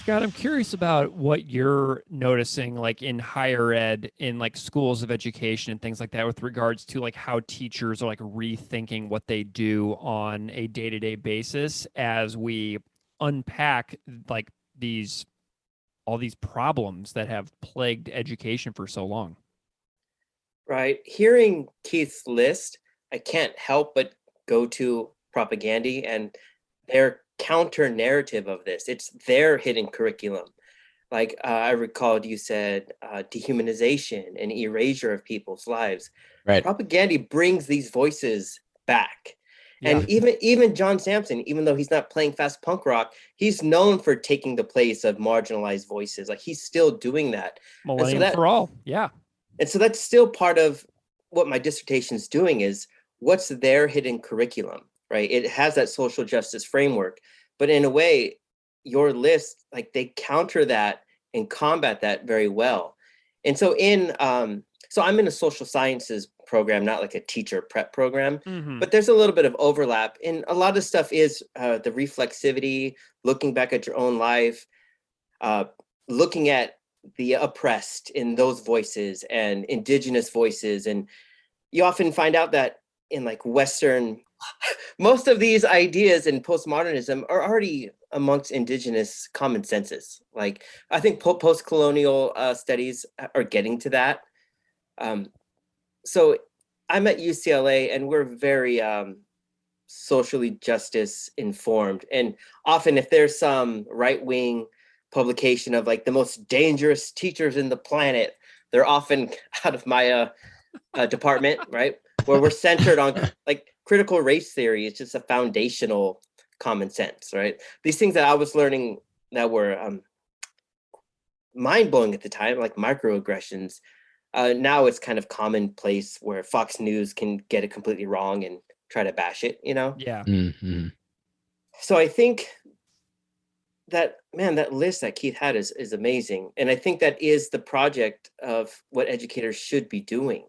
Scott, I'm curious about what you're noticing, like in higher ed, in like schools of education and things like that, with regards to like how teachers are like rethinking what they do on a day-to-day basis as we unpack like all these problems that have plagued education for so long. Right. Hearing Keith's list, I can't help but go to Propagandy and their counter narrative of this. It's their hidden curriculum. Like I recalled you said dehumanization and erasure of people's lives. Right. Propagandy brings these voices back. Yeah. And even John Sampson, even though he's not playing fast punk rock, he's known for taking the place of marginalized voices. Like he's still doing that. Millennium for all. Yeah. And so that's still part of what my dissertation is doing is what's their hidden curriculum, right? It has that social justice framework, but in a way, your list, like they counter that and combat that very well. And so so I'm in a social sciences program, not like a teacher prep program, but there's a little bit of overlap. And a lot of stuff is the reflexivity, looking back at your own life, looking at the oppressed in those voices and indigenous voices. And you often find out that in like Western, most of these ideas in postmodernism are already amongst indigenous common senses. Like I think post-colonial studies are getting to that. So I'm at UCLA and we're very socially justice informed. And often if there's some right-wing publication of like the most dangerous teachers in the planet, they're often out of my department, right? Where we're centered on like critical race theory is just a foundational common sense, right? These things that I was learning that were mind-blowing at the time, like microaggressions, now it's kind of commonplace where Fox News can get it completely wrong and try to bash it, you know? Yeah. Mm-hmm. So I think that list that Keith had is amazing. And I think that is the project of what educators should be doing.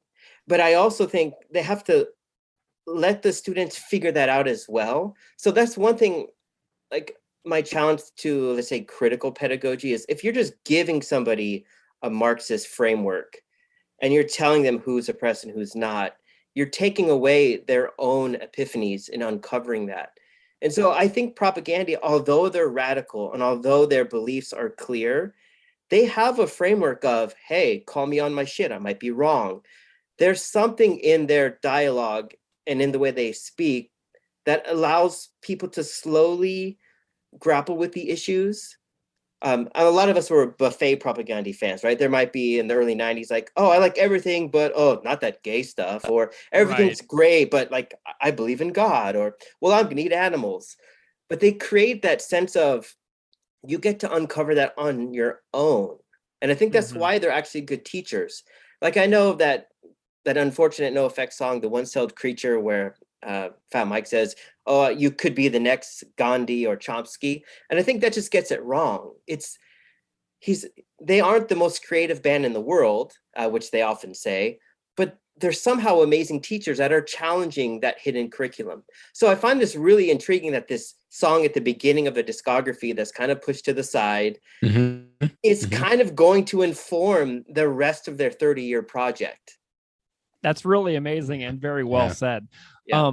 But I also think they have to let the students figure that out as well. So that's one thing, like my challenge to, let's say, critical pedagogy is if you're just giving somebody a Marxist framework and you're telling them who's oppressed and who's not, you're taking away their own epiphanies and uncovering that. And so I think Propagandy, although they're radical and although their beliefs are clear, they have a framework of, hey, call me on my shit, I might be wrong. There's something in their dialogue and in the way they speak that allows people to slowly grapple with the issues. And a lot of us were buffet Propagandy fans, right? There might be in the early 90s, like, oh, I like everything, but oh, not that gay stuff, or everything's great, but like, I believe in God, or, well, I'm gonna eat animals. But they create that sense of, you get to uncover that on your own. And I think that's why they're actually good teachers. Like, I know that unfortunate No Effect song, The One-Celled Creature, where Fat Mike says, oh, you could be the next Gandhi or Chomsky. And I think that just gets it wrong. They aren't the most creative band in the world, which they often say, but they're somehow amazing teachers that are challenging that hidden curriculum. So I find this really intriguing that this song at the beginning of a discography that's kind of pushed to the side is kind of going to inform the rest of their 30-year project. That's really amazing and very well said. Yeah.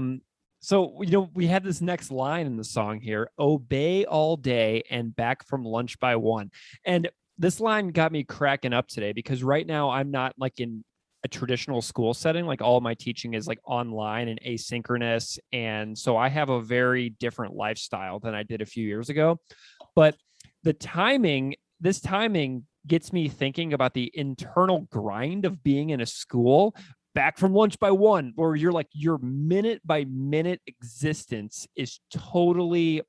So, we had this next line in the song here, obey all day and back from lunch by 1. And this line got me cracking up today because right now I'm not like in a traditional school setting. Like all of my teaching is like online and asynchronous. And so I have a very different lifestyle than I did a few years ago. But this timing gets me thinking about the internal grind of being in a school back from lunch by 1, where you're like, your minute by minute existence is totally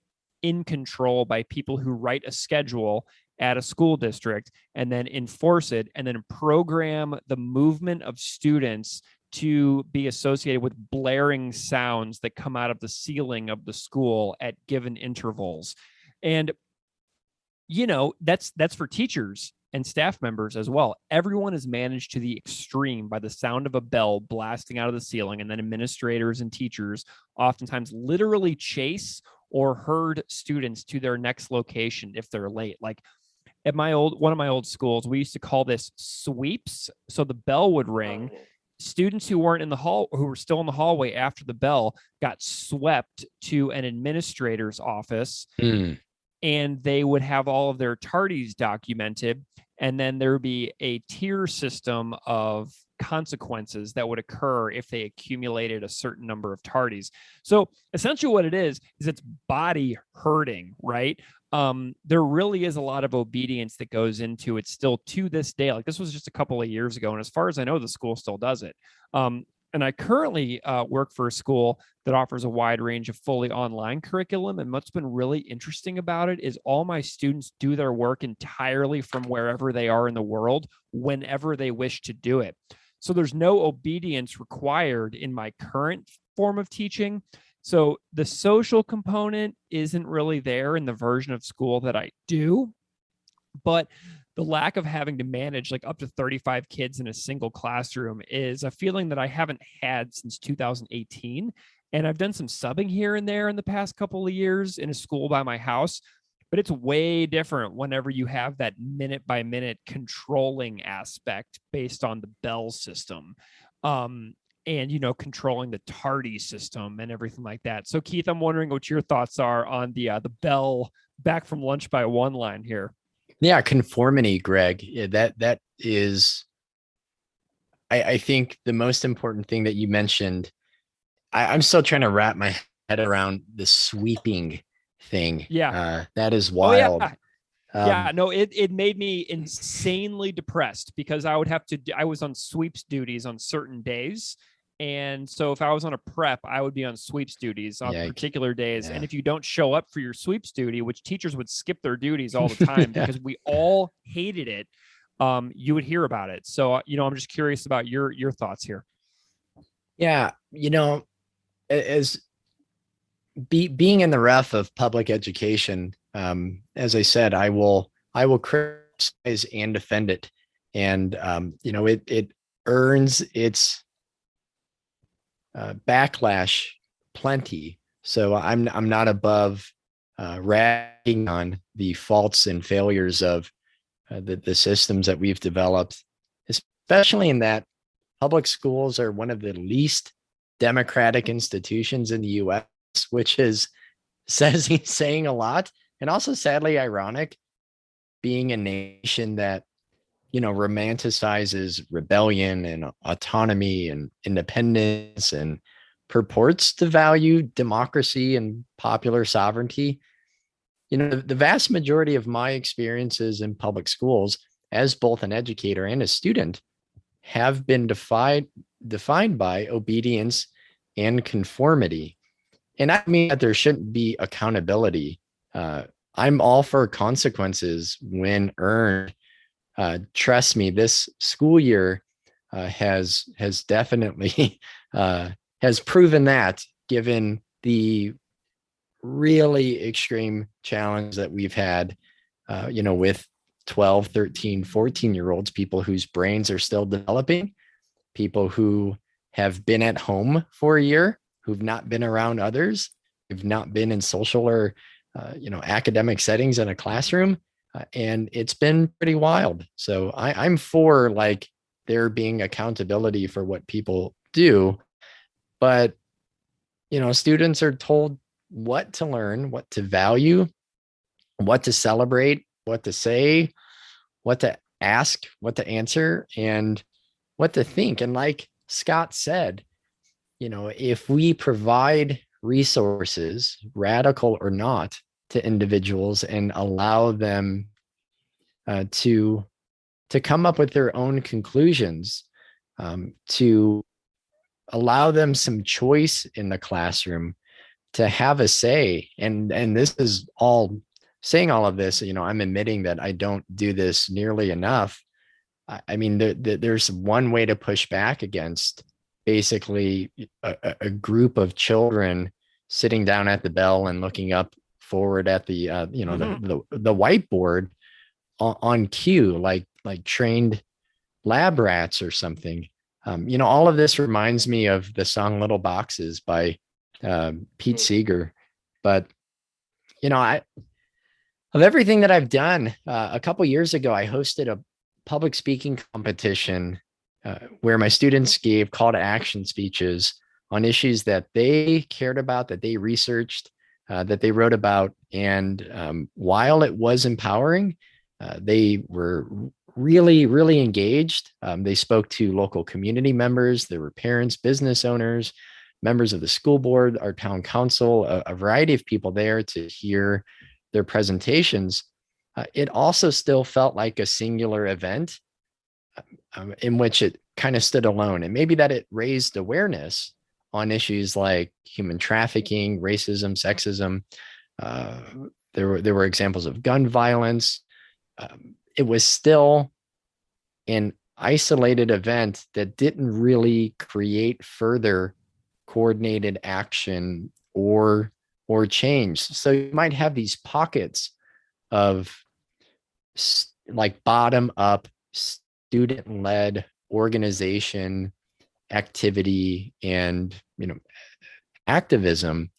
in control by people who write a schedule at a school district and then enforce it and then program the movement of students to be associated with blaring sounds that come out of the ceiling of the school at given intervals. And, that's for teachers and staff members as well. Everyone is managed to the extreme by the sound of a bell blasting out of the ceiling, and then administrators and teachers oftentimes literally chase or herd students to their next location if they're late. Like at one of my old schools, we used to call this sweeps. So the bell would ring. Oh, yeah. Students who weren't in the hall, who were still in the hallway after the bell, got swept to an administrator's office, and they would have all of their tardies documented. And then there would be a tier system of consequences that would occur if they accumulated a certain number of tardies. So essentially what it is it's body hurting, right? There really is a lot of obedience that goes into it still to this day. Like, this was just a couple of years ago. And as far as I know, the school still does it. And I currently work for a school that offers a wide range of fully online curriculum. And what's been really interesting about it is all my students do their work entirely from wherever they are in the world, whenever they wish to do it. So there's no obedience required in my current form of teaching. So the social component isn't really there in the version of school that I do, but the lack of having to manage like up to 35 kids in a single classroom is a feeling that I haven't had since 2018. And I've done some subbing here and there in the past couple of years in a school by my house, but it's way different whenever you have that minute by minute controlling aspect based on the bell system. And, controlling the tardy system and everything like that. So Keith, I'm wondering what your thoughts are on the bell back from lunch by one line here. Yeah, conformity, Greg. Yeah, that is, I think, the most important thing that you mentioned. I'm still trying to wrap my head around the sweeping thing. Yeah, that is wild. Oh, yeah. No, it made me insanely depressed because I was on sweeps duties on certain days. And so if I was on a prep, I would be on sweeps duties on particular days. Yeah. And if you don't show up for your sweeps duty, which teachers would skip their duties all the time because we all hated it, you would hear about it. So, I'm just curious about your thoughts here. Yeah. As being in the ref of public education, as I said, I will criticize and defend it. And, it earns its backlash plenty. So I'm not above ragging on the faults and failures of the systems that we've developed, especially in that public schools are one of the least democratic institutions in the U.S., which is saying a lot, and also sadly ironic, being a nation that romanticizes rebellion and autonomy and independence and purports to value democracy and popular sovereignty. The vast majority of my experiences in public schools as both an educator and a student have been defined by obedience and conformity. And I mean that there shouldn't be accountability. I'm all for consequences when earned. Trust me, this school year has definitely has proven that, given the really extreme challenge that we've had, with 12, 13, 14-year-olds, people whose brains are still developing, people who have been at home for a year, who've not been around others, who've not been in social or, academic settings in a classroom. And it's been pretty wild. So I'm for there being accountability for what people do, but students are told what to learn, what to value, what to celebrate, what to say, what to ask, what to answer, and what to think. And like Scott said, if we provide resources, radical or not, to individuals and allow them to come up with their own conclusions, to allow them some choice in the classroom, to have a say. And this is all saying all of this, I'm admitting that I don't do this nearly enough. I mean, there's one way to push back against basically a group of children sitting down at the bell and looking up forward at the the whiteboard on cue, like trained lab rats or something. All of this reminds me of the song Little Boxes by Pete Seeger. But Of everything that I've done, a couple years ago, I hosted a public speaking competition where my students gave call to action speeches on issues that they cared about, that they researched, that they wrote about. And while it was empowering, they were really, really engaged. They spoke to local community members. There were parents, business owners, members of the school board, our town council, a variety of people there to hear their presentations. It also still felt like a singular event in which it kind of stood alone. And maybe that it raised awareness on issues like human trafficking, racism, sexism. There were examples of gun violence. It was still an isolated event that didn't really create further coordinated action or change. So you might have these pockets of like bottom up student led organization activity and activism,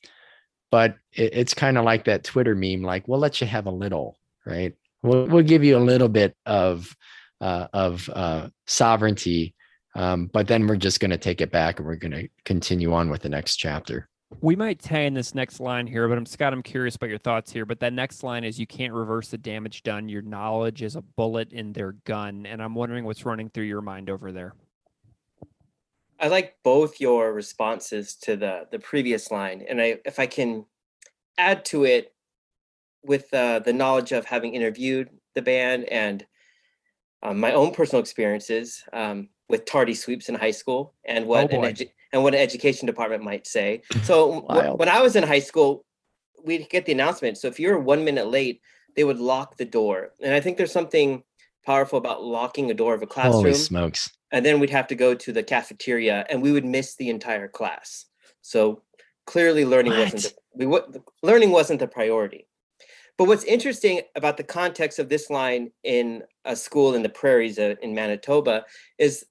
but it's kind of like that Twitter meme, like we'll let you have a little, right? We'll give you a little bit of sovereignty, but then we're just going to take it back and we're going to continue on with the next chapter. We might tie in this next line here, but Scott, I'm curious about your thoughts here. But that next line is, you can't reverse the damage done. Your knowledge is a bullet in their gun. And I'm wondering what's running through your mind over there. I like both your responses to the previous line. And if I can add to it with the knowledge of having interviewed the band and my own personal experiences with tardy sweeps in high school and what an education department might say. So when I was in high school, we'd get the announcement. So if you were 1 minute late, they would lock the door. And I think there's something powerful about locking a door of a classroom. Holy smokes. And then we'd have to go to the cafeteria and we would miss the entire class. So clearly learning wasn't the priority. But what's interesting about the context of this line in a school in the prairies in Manitoba is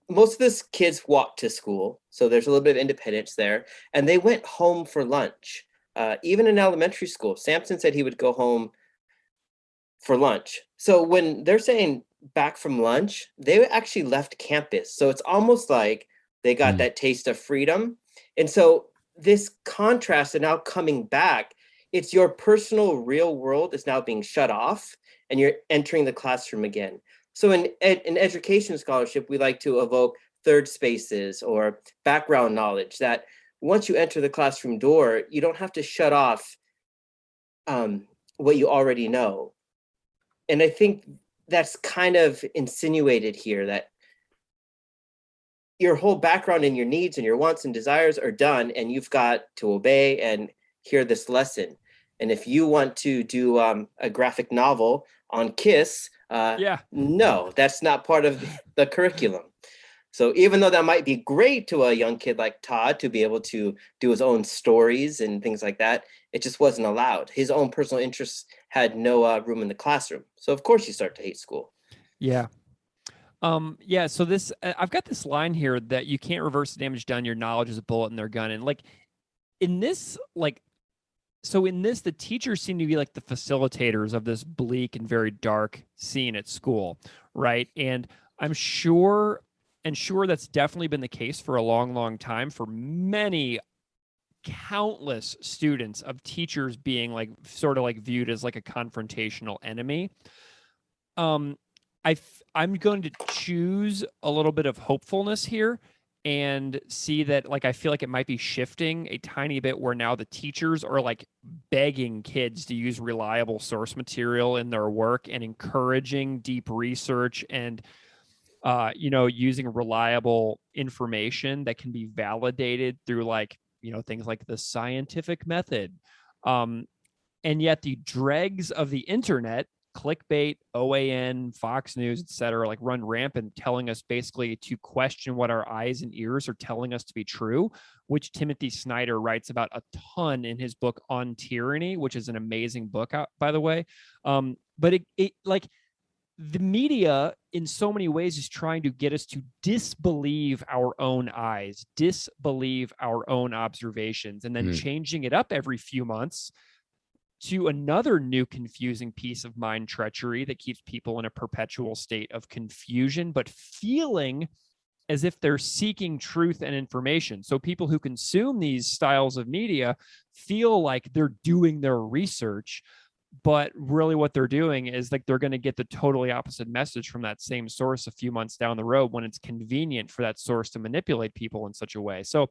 most of these kids walked to school. So there's a little bit of independence there. And they went home for lunch. Even in elementary school, Sampson said he would go home for lunch. So when they're saying back from lunch, they actually left campus. So it's almost like they got that taste of freedom. And so this contrast of now coming back, it's your personal real world is now being shut off and you're entering the classroom again. So in education scholarship, we like to evoke third spaces or background knowledge that once you enter the classroom door, you don't have to shut off what you already know. And I think that's kind of insinuated here, that your whole background and your needs and your wants and desires are done and you've got to obey and hear this lesson. And if you want to do a graphic novel on Kiss, no, that's not part of the curriculum. So even though that might be great to a young kid like Todd to be able to do his own stories and things like that, it just wasn't allowed. His own personal interests had no room in the classroom. So of course you start to hate school. Yeah. So this, I've got this line here that you can't reverse the damage done. Your knowledge is a bullet in their gun. And in this, the teachers seem to be like the facilitators of this bleak and very dark scene at school, right? And I'm sure that's definitely been the case for a long, long time for many countless students of teachers being viewed as like a confrontational enemy. I'm going to choose a little bit of hopefulness here and see that I feel like it might be shifting a tiny bit where now the teachers are begging kids to use reliable source material in their work and encouraging deep research and using reliable information that can be validated through things like the scientific method. And yet the dregs of the internet, clickbait, OAN, Fox News, etc., run rampant, telling us basically to question what our eyes and ears are telling us to be true, which Timothy Snyder writes about a ton in his book On Tyranny, which is an amazing book, by the way. But the media in so many ways is trying to get us to disbelieve our own eyes, disbelieve our own observations, and then changing it up every few months to another new confusing piece of mind treachery that keeps people in a perpetual state of confusion, but feeling as if they're seeking truth and information. So people who consume these styles of media feel like they're doing their research, but really what they're doing is like they're going to get the totally opposite message from that same source a few months down the road when it's convenient for that source to manipulate people in such a way. So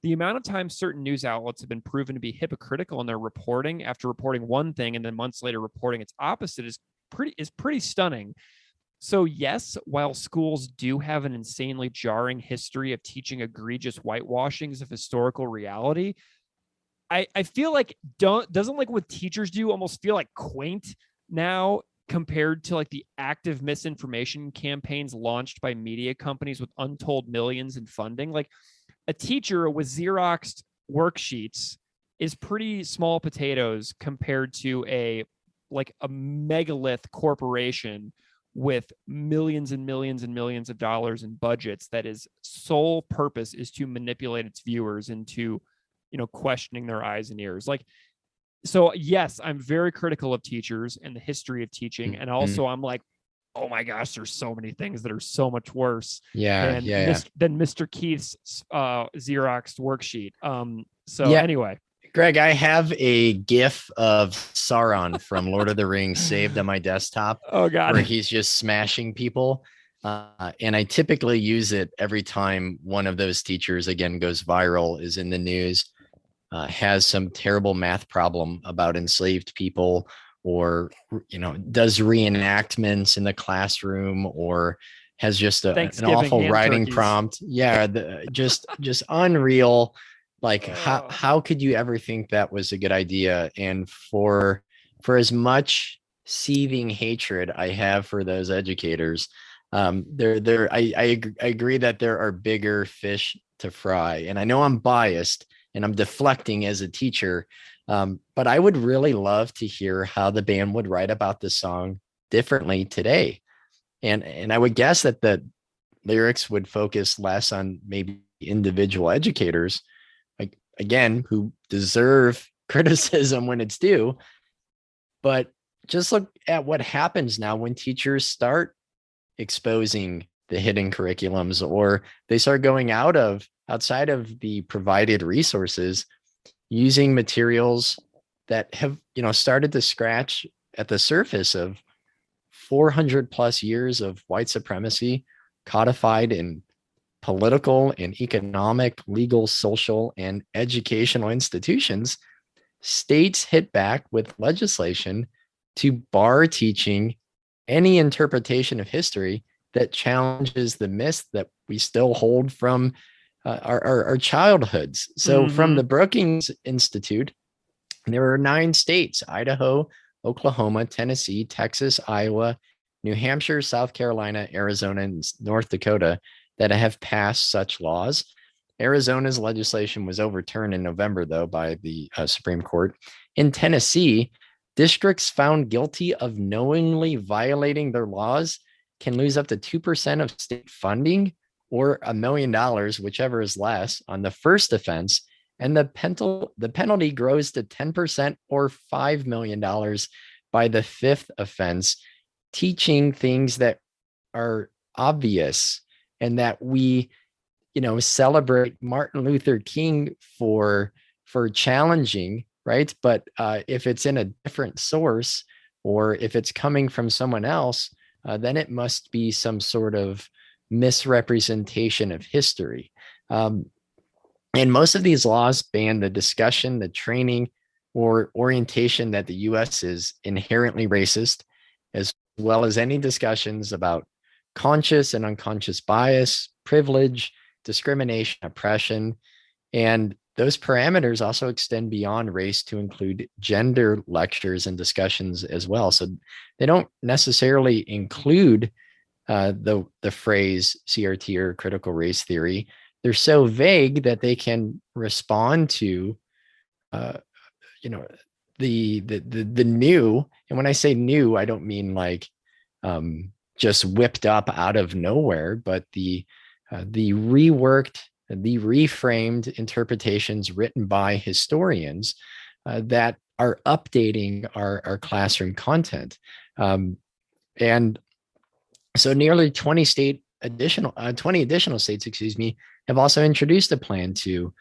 the amount of times certain news outlets have been proven to be hypocritical in their reporting after reporting one thing and then months later reporting its opposite is pretty stunning. So yes, while schools do have an insanely jarring history of teaching egregious whitewashings of historical reality, I feel like doesn't like what teachers do almost feel like quaint now compared to like the active misinformation campaigns launched by media companies with untold millions in funding. Like a teacher with Xeroxed worksheets is pretty small potatoes compared to a megalith corporation with millions and millions and millions of dollars in budgets that is sole purpose is to manipulate its viewers into, questioning their eyes and ears. Like, so yes, I'm very critical of teachers and the history of teaching. And also I'm like, oh my gosh, there's so many things that are so much worse than Mr. Keith's Xerox worksheet. Anyway. Greg, I have a GIF of Sauron from Lord of the Rings saved on my desktop. Oh God, where he's just smashing people. And I typically use it every time one of those teachers again goes viral, is in the news, has some terrible math problem about enslaved people, or, does reenactments in the classroom, or has just an awful writing prompt. Yeah. Just unreal. Like how could you ever think that was a good idea? And for as much seething hatred I have for those educators, I agree that there are bigger fish to fry. And I know I'm biased and I'm deflecting as a teacher, but I would really love to hear how the band would write about the song differently today. And I would guess that the lyrics would focus less on maybe individual educators, again, who deserve criticism when it's due. But just look at what happens now when teachers start exposing the hidden curriculums, or they start going outside of the provided resources, using materials that have, started to scratch at the surface of 400 plus years of white supremacy codified in political and economic, legal, social, and educational institutions. States hit back with legislation to bar teaching any interpretation of history that challenges the myths that we still hold from our childhoods. So from the Brookings Institute, there are 9 states: Idaho, Oklahoma, Tennessee, Texas, Iowa, New Hampshire, South Carolina, Arizona, and North Dakota that have passed such laws. Arizona's legislation was overturned in November, though, by the Supreme Court. In Tennessee, districts found guilty of knowingly violating their laws can lose up to 2% of state funding, or $1 million, whichever is less, on the first offense. And the penalty grows to 10% or $5 million by the 5th offense, teaching things that are obvious and that we, celebrate Martin Luther King for challenging, right? But if it's in a different source, or if it's coming from someone else, then it must be some sort of misrepresentation of history. And most of these laws ban the discussion, the training, or orientation that the U.S. is inherently racist, as well as any discussions about conscious and unconscious bias, privilege, discrimination, oppression. And those parameters also extend beyond race to include gender lectures and discussions as well. So they don't necessarily include the phrase CRT or critical race theory. They're so vague that they can respond to, the new. And when I say new, I don't mean like just whipped up out of nowhere, but the reworked, the reframed interpretations written by historians that are updating our classroom content. And so nearly 20 additional states, have also introduced a plan to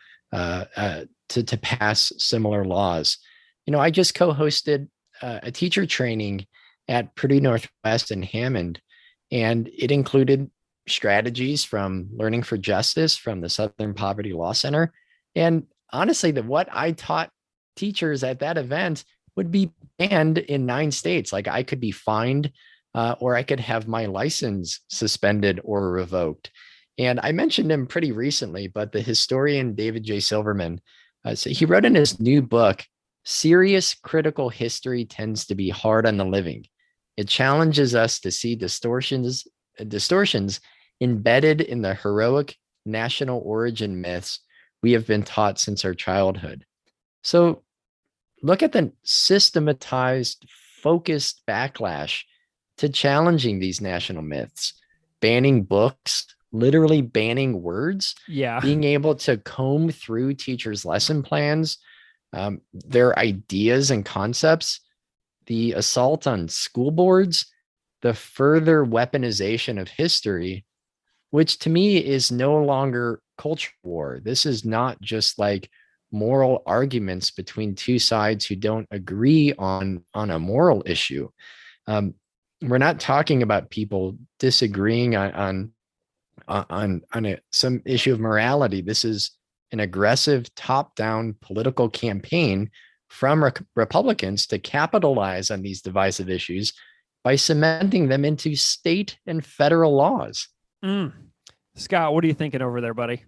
pass similar laws. I just co-hosted a teacher training at Purdue Northwest in Hammond, and it included strategies from Learning for Justice from the Southern Poverty Law Center. And honestly, what I taught teachers at that event would be banned in 9 states. Like, I could be fined, or I could have my license suspended or revoked. And I mentioned him pretty recently, but the historian David J. Silverman, so he wrote in his new book, "Serious critical history tends to be hard on the living. It challenges us to see distortions embedded in the heroic national origin myths we have been taught since our childhood." So look at the systematized, focused backlash to challenging these national myths, banning books, literally banning words, being able to comb through teachers' lesson plans, their ideas and concepts, the assault on school boards, the further weaponization of history, which to me is no longer culture war. This is not just like moral arguments between two sides who don't agree on a moral issue. We're not talking about people disagreeing on some issue of morality. This is an aggressive top-down political campaign from Republicans to capitalize on these divisive issues by cementing them into state and federal laws. Scott, what are you thinking over there, buddy?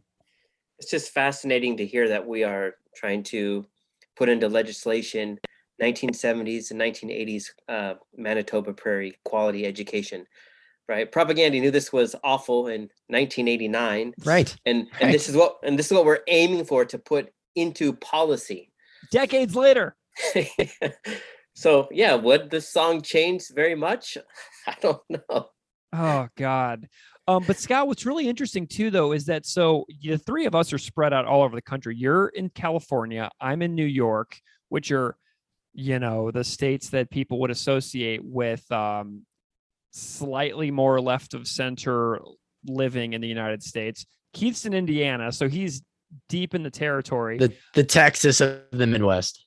It's just fascinating to hear that we are trying to put into legislation 1970s and 1980s Manitoba Prairie quality education, right? Propaganda knew this was awful in 1989, right? And this is what we're aiming for, to put into policy decades later. So yeah, would the song change very much? I don't know. Oh God. But Scott, what's really interesting too, though, is that so the three of us are spread out all over the country. You're in California, I'm in New York, which are, the states that people would associate with slightly more left of center living in the United States. Keith's in Indiana, so he's deep in the territory. The Texas of the Midwest.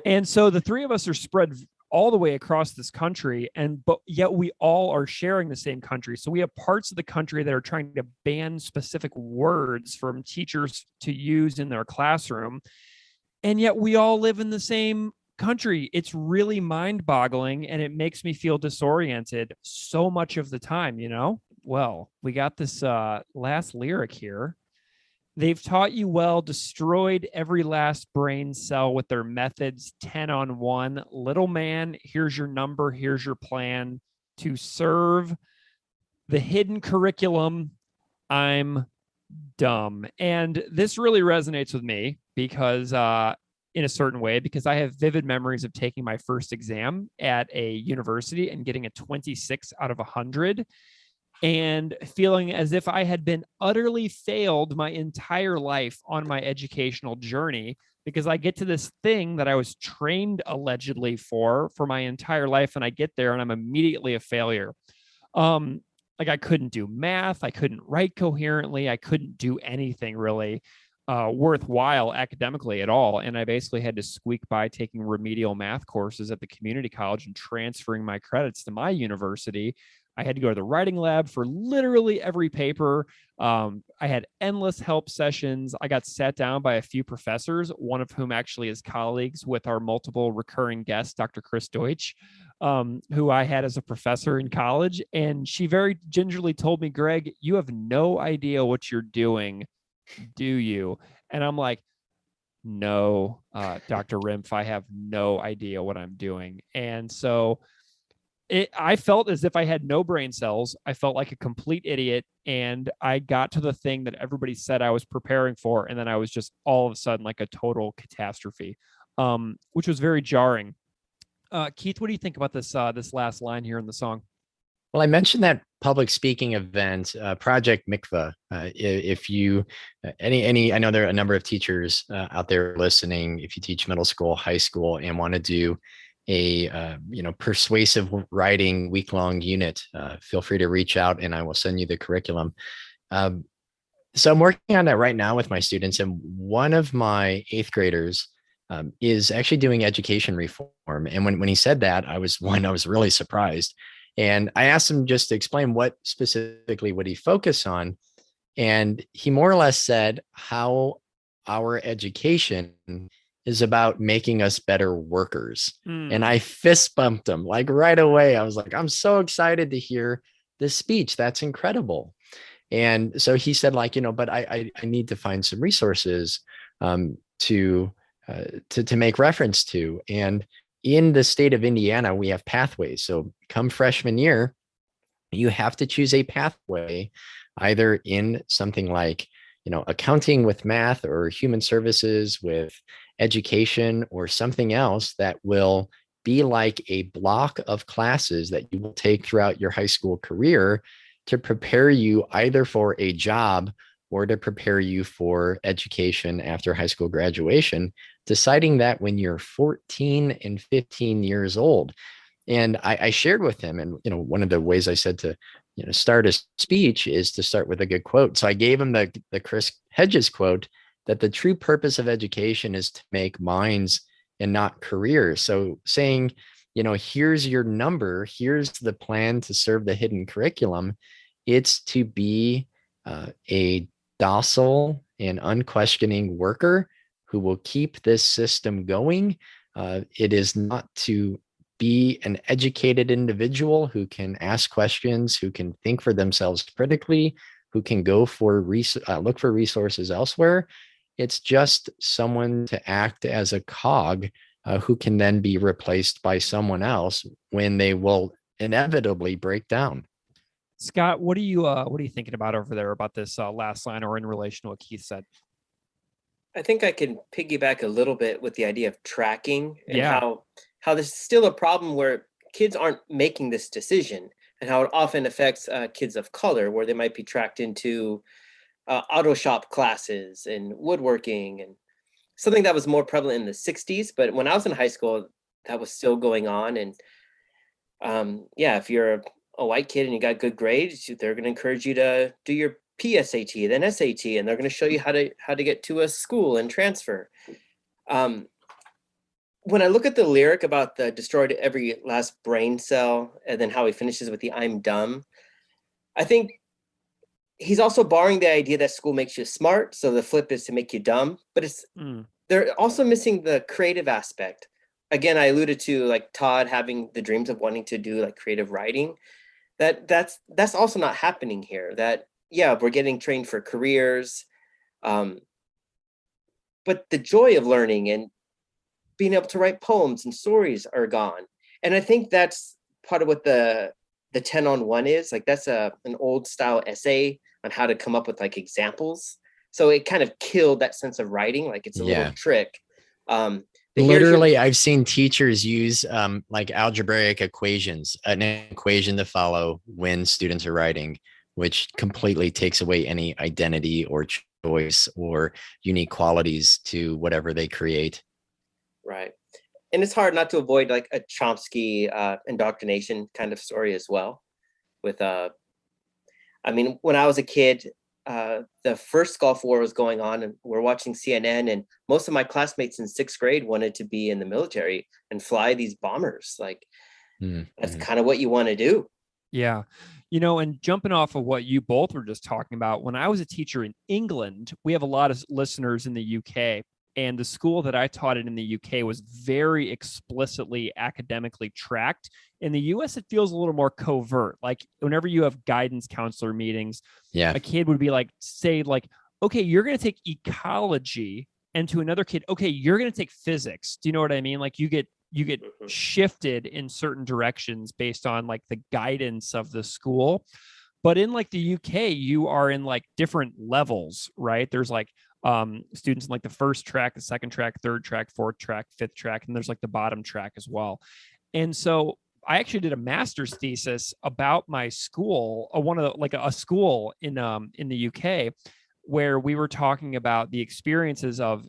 And so the three of us are spread all the way across this country, but yet we all are sharing the same country. So we have parts of the country that are trying to ban specific words from teachers to use in their classroom, and yet we all live in the same country. It's really mind-boggling, and it makes me feel disoriented so much of the time. Well, we got this last lyric here. They've taught you well, destroyed every last brain cell with their methods 10 on 1. Little man, here's your number, here's your plan to serve the hidden curriculum. I'm dumb. And this really resonates with me because in a certain way, because I have vivid memories of taking my first exam at a university and getting a 26 out of 100. And feeling as if I had been utterly failed my entire life on my educational journey, because I get to this thing that I was trained allegedly for my entire life, and I get there and I'm immediately a failure. Like, I couldn't do math, I couldn't write coherently, I couldn't do anything really worthwhile academically at all. And I basically had to squeak by taking remedial math courses at the community college and transferring my credits to my university. I had to go to the writing lab for literally every paper. I had endless help sessions. I got sat down by a few professors, one of whom actually is colleagues with our multiple recurring guest, Dr. Chris Deutsch, who I had as a professor in college. And she very gingerly told me, "Greg, you have no idea what you're doing, do you?" And I'm like, "No, Dr. Rimpf, I have no idea what I'm doing." And so I felt as if I had no brain cells. I felt like a complete idiot. And I got to the thing that everybody said I was preparing for. And then I was just all of a sudden like a total catastrophe, which was very jarring. Keith, what do you think about this last line here in the song? Well, I mentioned that public speaking event, Project Mikvah. If you, I know there are a number of teachers out there listening. If you teach middle school, high school, and want to do a, persuasive writing week-long unit, feel free to reach out and I will send you the curriculum. Um, so I'm working on that right now with my students, and one of my eighth graders is actually doing education reform. And when he said that, I was really surprised. And I asked him just to explain what specifically would he focus on. And he more or less said how our education is about making us better workers. And I fist bumped him like right away. I was like, I'm so excited to hear this speech. That's incredible. And so he said, like, but I need to find some resources to make reference to. And in the state of Indiana, we have pathways. So come freshman year, you have to choose a pathway, either in something like, accounting with math, or human services with education, or something else that will be like a block of classes that you will take throughout your high school career to prepare you either for a job or to prepare you for education after high school graduation, deciding that when you're 14 and 15 years old. And I shared with him, and one of the ways I said to start a speech is to start with a good quote. So I gave him the Chris Hedges quote, that the true purpose of education is to make minds and not careers. So saying, here's your number, here's the plan to serve the hidden curriculum. It's to be a docile and unquestioning worker who will keep this system going. It is not to be an educated individual who can ask questions, who can think for themselves critically, who can go for look for resources elsewhere. It's just someone to act as a cog who can then be replaced by someone else when they will inevitably break down. Scott, what are you thinking about over there about this last line, or in relation to what Keith said? I think I can piggyback a little bit with the idea of tracking, and Yeah. how there's still a problem where kids aren't making this decision, and how it often affects kids of color, where they might be tracked into auto shop classes and woodworking, and something that was more prevalent in the 60s. But when I was in high school, that was still going on. And if you're a white kid and you got good grades, they're going to encourage you to do your PSAT, then SAT, and they're going to show you how to get to a school and transfer. When I look at the lyric about the destroyed every last brain cell, and then how he finishes with the I'm dumb, I think he's also borrowing the idea that school makes you smart, so the flip is to make you dumb. But they're also missing the creative aspect. Again, I alluded to like Todd having the dreams of wanting to do like creative writing. That's also not happening here. That we're getting trained for careers, but the joy of learning and being able to write poems and stories are gone. And I think that's part of what the 10-on-1 is. Like, that's an old style essay on how to come up with like examples. So it kind of killed that sense of writing. Like, it's a little trick. Literally, I've seen teachers use like algebraic equations, an equation to follow when students are writing, which completely takes away any identity or choice or unique qualities to whatever they create. Right. And it's hard not to avoid like a Chomsky indoctrination kind of story as well. With, when I was a kid, the first Gulf War was going on, and we're watching CNN, and most of my classmates in 6th grade wanted to be in the military and fly these bombers. Like, that's kind of what you want to do. Yeah. And jumping off of what you both were just talking about, when I was a teacher in England, we have a lot of listeners in the UK, and the school that I taught in the UK was very explicitly academically tracked. In the US, it feels a little more covert. Like, whenever you have guidance counselor meetings, a kid would be like, say like, okay, you're going to take ecology, and to another kid, okay, you're going to take physics. Do you know what I mean? Like, you get shifted in certain directions based on like the guidance of the school. But in like the UK, you are in like different levels, right? There's like students in like the first track, the second track, third track, fourth track, fifth track, and there's like the bottom track as well. And so I actually did a master's thesis about my school, a school in the UK, where we were talking about the experiences of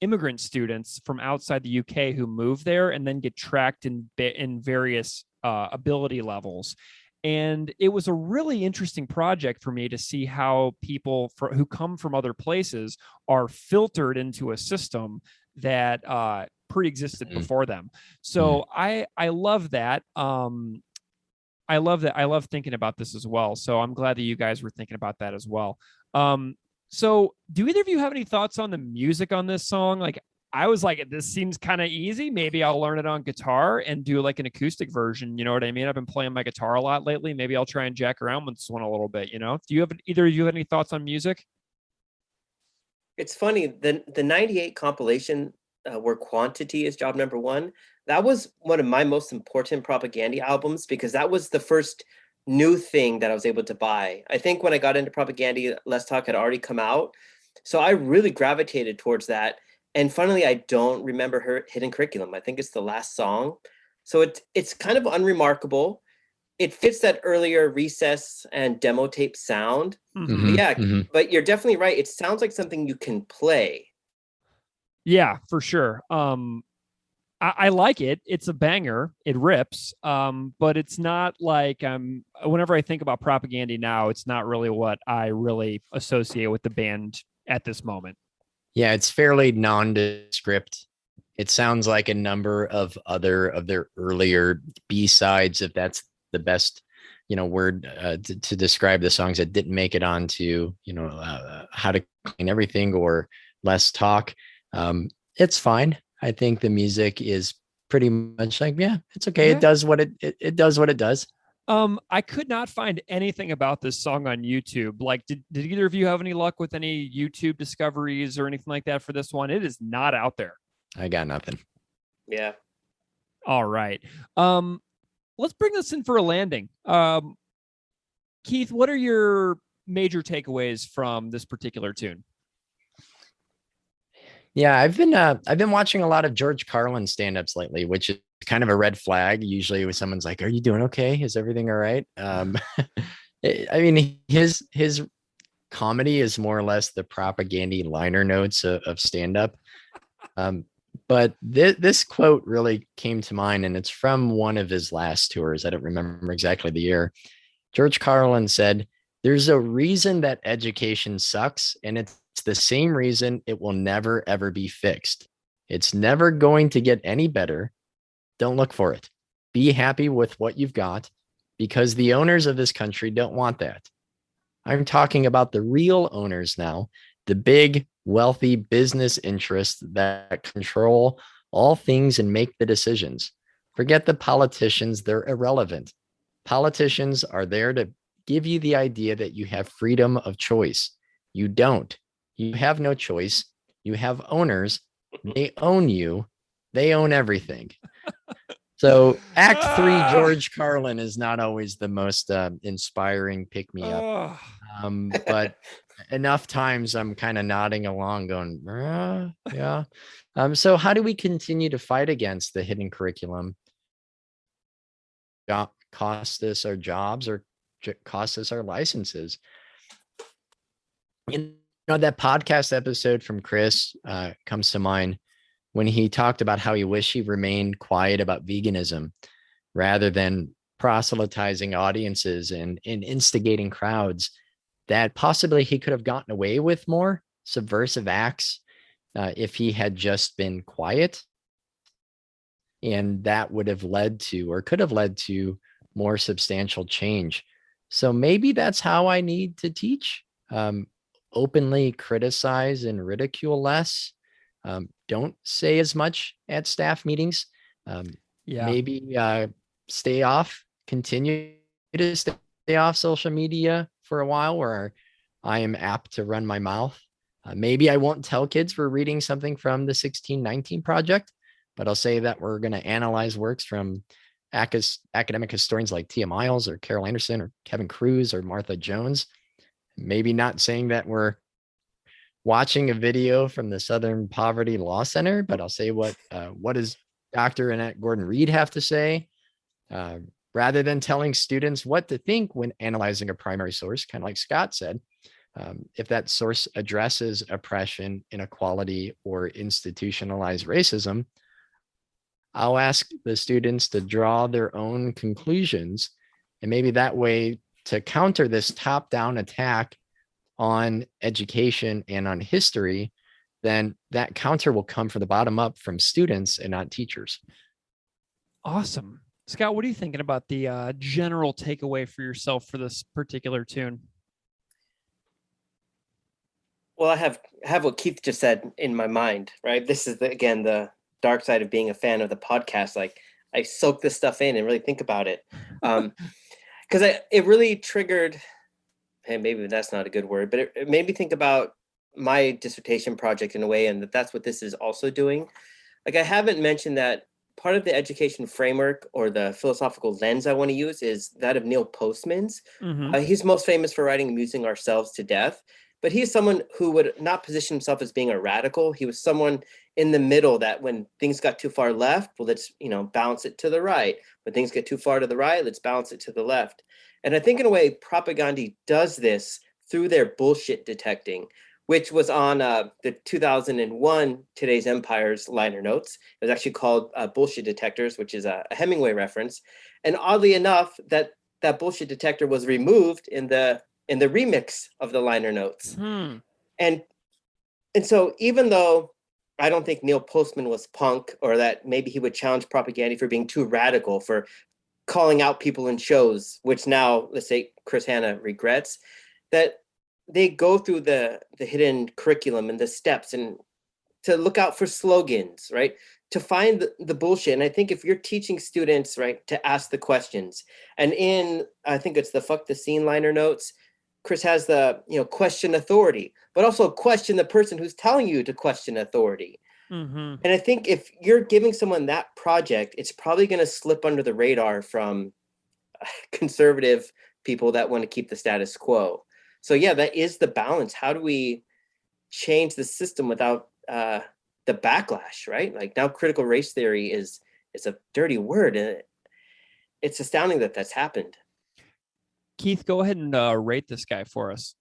immigrant students from outside the UK who move there and then get tracked in various ability levels. And it was a really interesting project for me to see how people who come from other places are filtered into a system that pre-existed before them. So I love that. I love that. I love thinking about this as well. So I'm glad that you guys were thinking about that as well. So do either of you have any thoughts on the music on this song? Like, I was like, this seems kind of easy. Maybe I'll learn it on guitar and do like an acoustic version. You know what I mean? I've been playing my guitar a lot lately. Maybe I'll try and jack around with this one a little bit. You know, do you have either of you have any thoughts on music? It's funny, the 98 compilation where Quantity is job number one, that was one of my most important Propaganda albums because that was the first new thing that I was able to buy. I think when I got into Propaganda, Let's Talk had already come out. So I really gravitated towards that. And funnily, I don't remember her Hidden Curriculum. I think it's the last song. So it's kind of unremarkable. It fits that earlier Recess and demo tape sound. Mm-hmm. But but you're definitely right. It sounds like something you can play. Yeah, for sure. I like it. It's a banger. It rips. But it's not like whenever I think about Propaganda now, it's not really what I really associate with the band at this moment. Yeah, it's fairly nondescript. It sounds like a number of their earlier B-sides, if that's the best, word to describe the songs that didn't make it onto, How to Clean Everything or Less Talk. It's fine. I think the music is pretty much like, yeah, it's okay. Yeah. It does what it does what it does. I could not find anything about this song on YouTube. Like, did either of you have any luck with any YouTube discoveries or anything like that for this one? It is not out there. I got nothing. Yeah. All right. Let's bring this in for a landing. Keith, what are your major takeaways from this particular tune? Yeah, I've been watching a lot of George Carlin stand-ups lately, which is kind of a red flag. Usually when someone's like, "Are you doing okay? Is everything all right?" I mean, his comedy is more or less the Propaganda liner notes of stand-up. But this quote really came to mind, and it's from one of his last tours. I don't remember exactly the year. George Carlin said, "There's a reason that education sucks, and it's the same reason it will never, ever be fixed. It's never going to get any better. Don't look for it. Be happy with what you've got, because the owners of this country don't want that." I'm talking about the real owners now, the big, wealthy business interests that control all things and make the decisions. Forget the politicians, they're irrelevant. Politicians are there to give you the idea that you have freedom of choice. You don't. You have no choice. You have owners. They own you. They own everything. So Act 3, George Carlin is not always the most inspiring pick-me-up. But enough times I'm kind of nodding along going, yeah. So how do we continue to fight against the hidden curriculum? Cost us our jobs or cost us our licenses? That podcast episode from Chris comes to mind when he talked about how he wished he remained quiet about veganism rather than proselytizing audiences and instigating crowds, that possibly he could have gotten away with more subversive acts if he had just been quiet. And that would have led to, or could have led to, more substantial change. So maybe that's how I need to teach. Openly criticize and ridicule less. Don't say as much at staff meetings. Maybe continue to stay off social media for a while where I am apt to run my mouth. Maybe I won't tell kids we're reading something from the 1619 Project, but I'll say that we're going to analyze works from academic historians like Tia Miles or Carol Anderson or Kevin Cruz or Martha Jones. Maybe not saying that we're watching a video from the Southern Poverty Law Center, but I'll say what does Dr. Annette Gordon-Reed have to say? Rather than telling students what to think when analyzing a primary source, kind of like Scott said, if that source addresses oppression, inequality, or institutionalized racism, I'll ask the students to draw their own conclusions. And maybe that way, to counter this top-down attack on education and on history, then that counter will come from the bottom up from students and not teachers. Awesome. Scott, what are you thinking about the general takeaway for yourself for this particular tune? Well, I have what Keith just said in my mind, right? This is again the dark side of being a fan of the podcast. Like, I soak this stuff in and really think about it, because it really triggered. And maybe that's not a good word, but it made me think about my dissertation project in a way, and that's what this is also doing. Like, I haven't mentioned that part of the education framework or the philosophical lens I want to use is that of Neil Postman's. He's most famous for writing Amusing Ourselves to Death, but he's someone who would not position himself as being a radical. He was someone in the middle that when things got too far left, well, let's, balance it to the right. When things get too far to the right, let's balance it to the left. And I think in a way, Propaganda does this through their bullshit detecting, which was on the 2001 Today's Empire's liner notes. It was actually called Bullshit Detectors, which is a Hemingway reference. And oddly enough, that bullshit detector was removed in the remix of the liner notes. And so even though I don't think Neil Postman was punk, or that maybe he would challenge Propaganda for being too radical, for calling out people in shows, which now, let's say, Chris Hanna regrets, that they go through the hidden curriculum and the steps and to look out for slogans, right? To find the bullshit. And I think if you're teaching students, right, to ask the questions, and I think it's the fuck the scene liner notes, Chris has the, question authority, but also question the person who's telling you to question authority. And I think if you're giving someone that project, it's probably going to slip under the radar from conservative people that want to keep the status quo. So yeah, that is the balance. How do we change the system without the backlash, right? Like, now critical race theory is a dirty word, and it's astounding that that's happened. Keith, go ahead and rate this guy for us.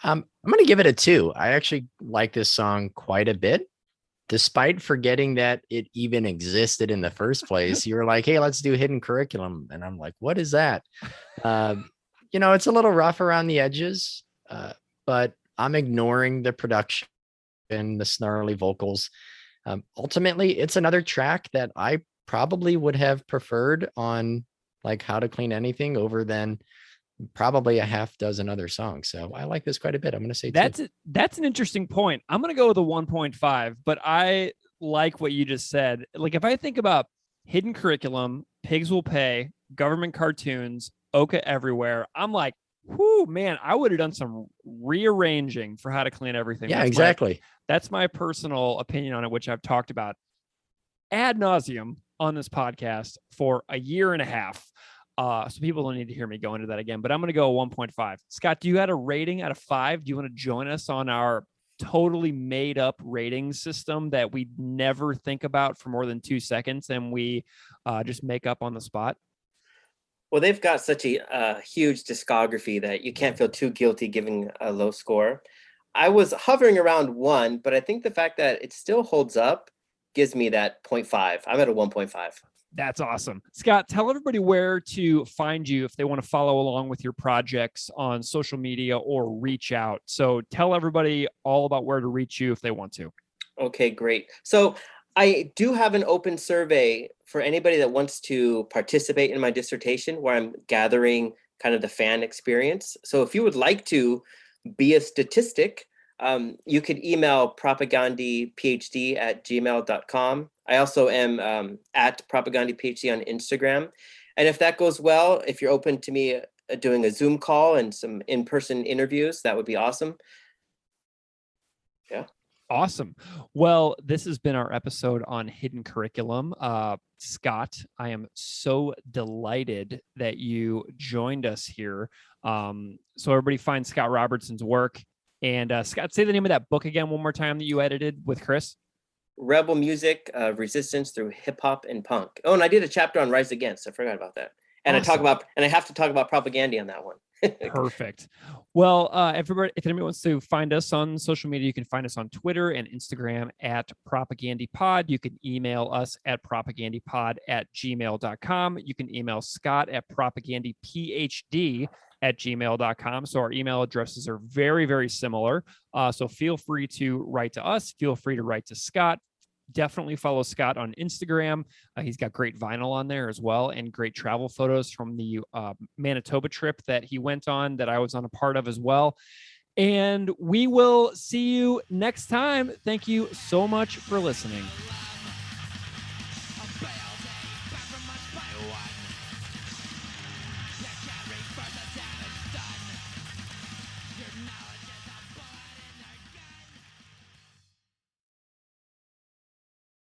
I'm going to give it a 2. I actually like this song quite a bit, despite forgetting that it even existed in the first place. You were like, hey, let's do hidden curriculum. And I'm like, what is that? It's a little rough around the edges, but I'm ignoring the production and the snarly vocals. Ultimately, it's another track that I probably would have preferred on like How to Clean Anything over than probably a half dozen other songs. So I like this quite a bit. I'm going to say that's an interesting point. I'm going to go with a 1.5, but I like what you just said. Like, if I think about hidden curriculum, Pigs Will Pay, government cartoons, Oka Everywhere, I'm like, whoo, man, I would have done some rearranging for How to Clean Everything. Yeah, exactly. That's my personal opinion on it, which I've talked about ad nauseum on this podcast for a year and a half. So people don't need to hear me go into that again, but I'm going to go 1.5. Scott, do you have a rating out of 5? Do you want to join us on our totally made up rating system that we never think about for more than 2 seconds and we just make up on the spot? Well, they've got such a huge discography that you can't feel too guilty giving a low score. I was hovering around 1, but I think the fact that it still holds up gives me that 0.5. I'm at a 1.5. That's awesome. Scott, tell everybody where to find you if they want to follow along with your projects on social media or reach out. So tell everybody all about where to reach you if they want to. Okay, great. So I do have an open survey for anybody that wants to participate in my dissertation, where I'm gathering kind of the fan experience. So if you would like to be a statistic, you could email propagandaphd@gmail.com. I also am at propagandaphd on Instagram. And if that goes well, if you're open to me doing a Zoom call and some in-person interviews, that would be awesome. Yeah. Awesome. Well, this has been our episode on hidden curriculum. Scott, I am so delighted that you joined us here. So everybody find Scott Robertson's work. And Scott, say the name of that book again one more time that you edited with Chris. rebel music, resistance through hip hop and punk. Oh, and I did a chapter on Rise Against. I forgot about that. And Awesome. I have to talk about propaganda on that one. Perfect. Well, if anybody wants to find us on social media, you can find us on Twitter and Instagram at propagandipod. You can email us at propagandipod@gmail.com. You can email Scott at propagandphd@gmail.com. So our email addresses are very, very similar. So feel free to write to us. Feel free to write to Scott. Definitely follow Scott on Instagram. He's got great vinyl on there as well, and great travel photos from the Manitoba trip that he went on, that I was on a part of as well. And we will see you next time. Thank you so much for listening.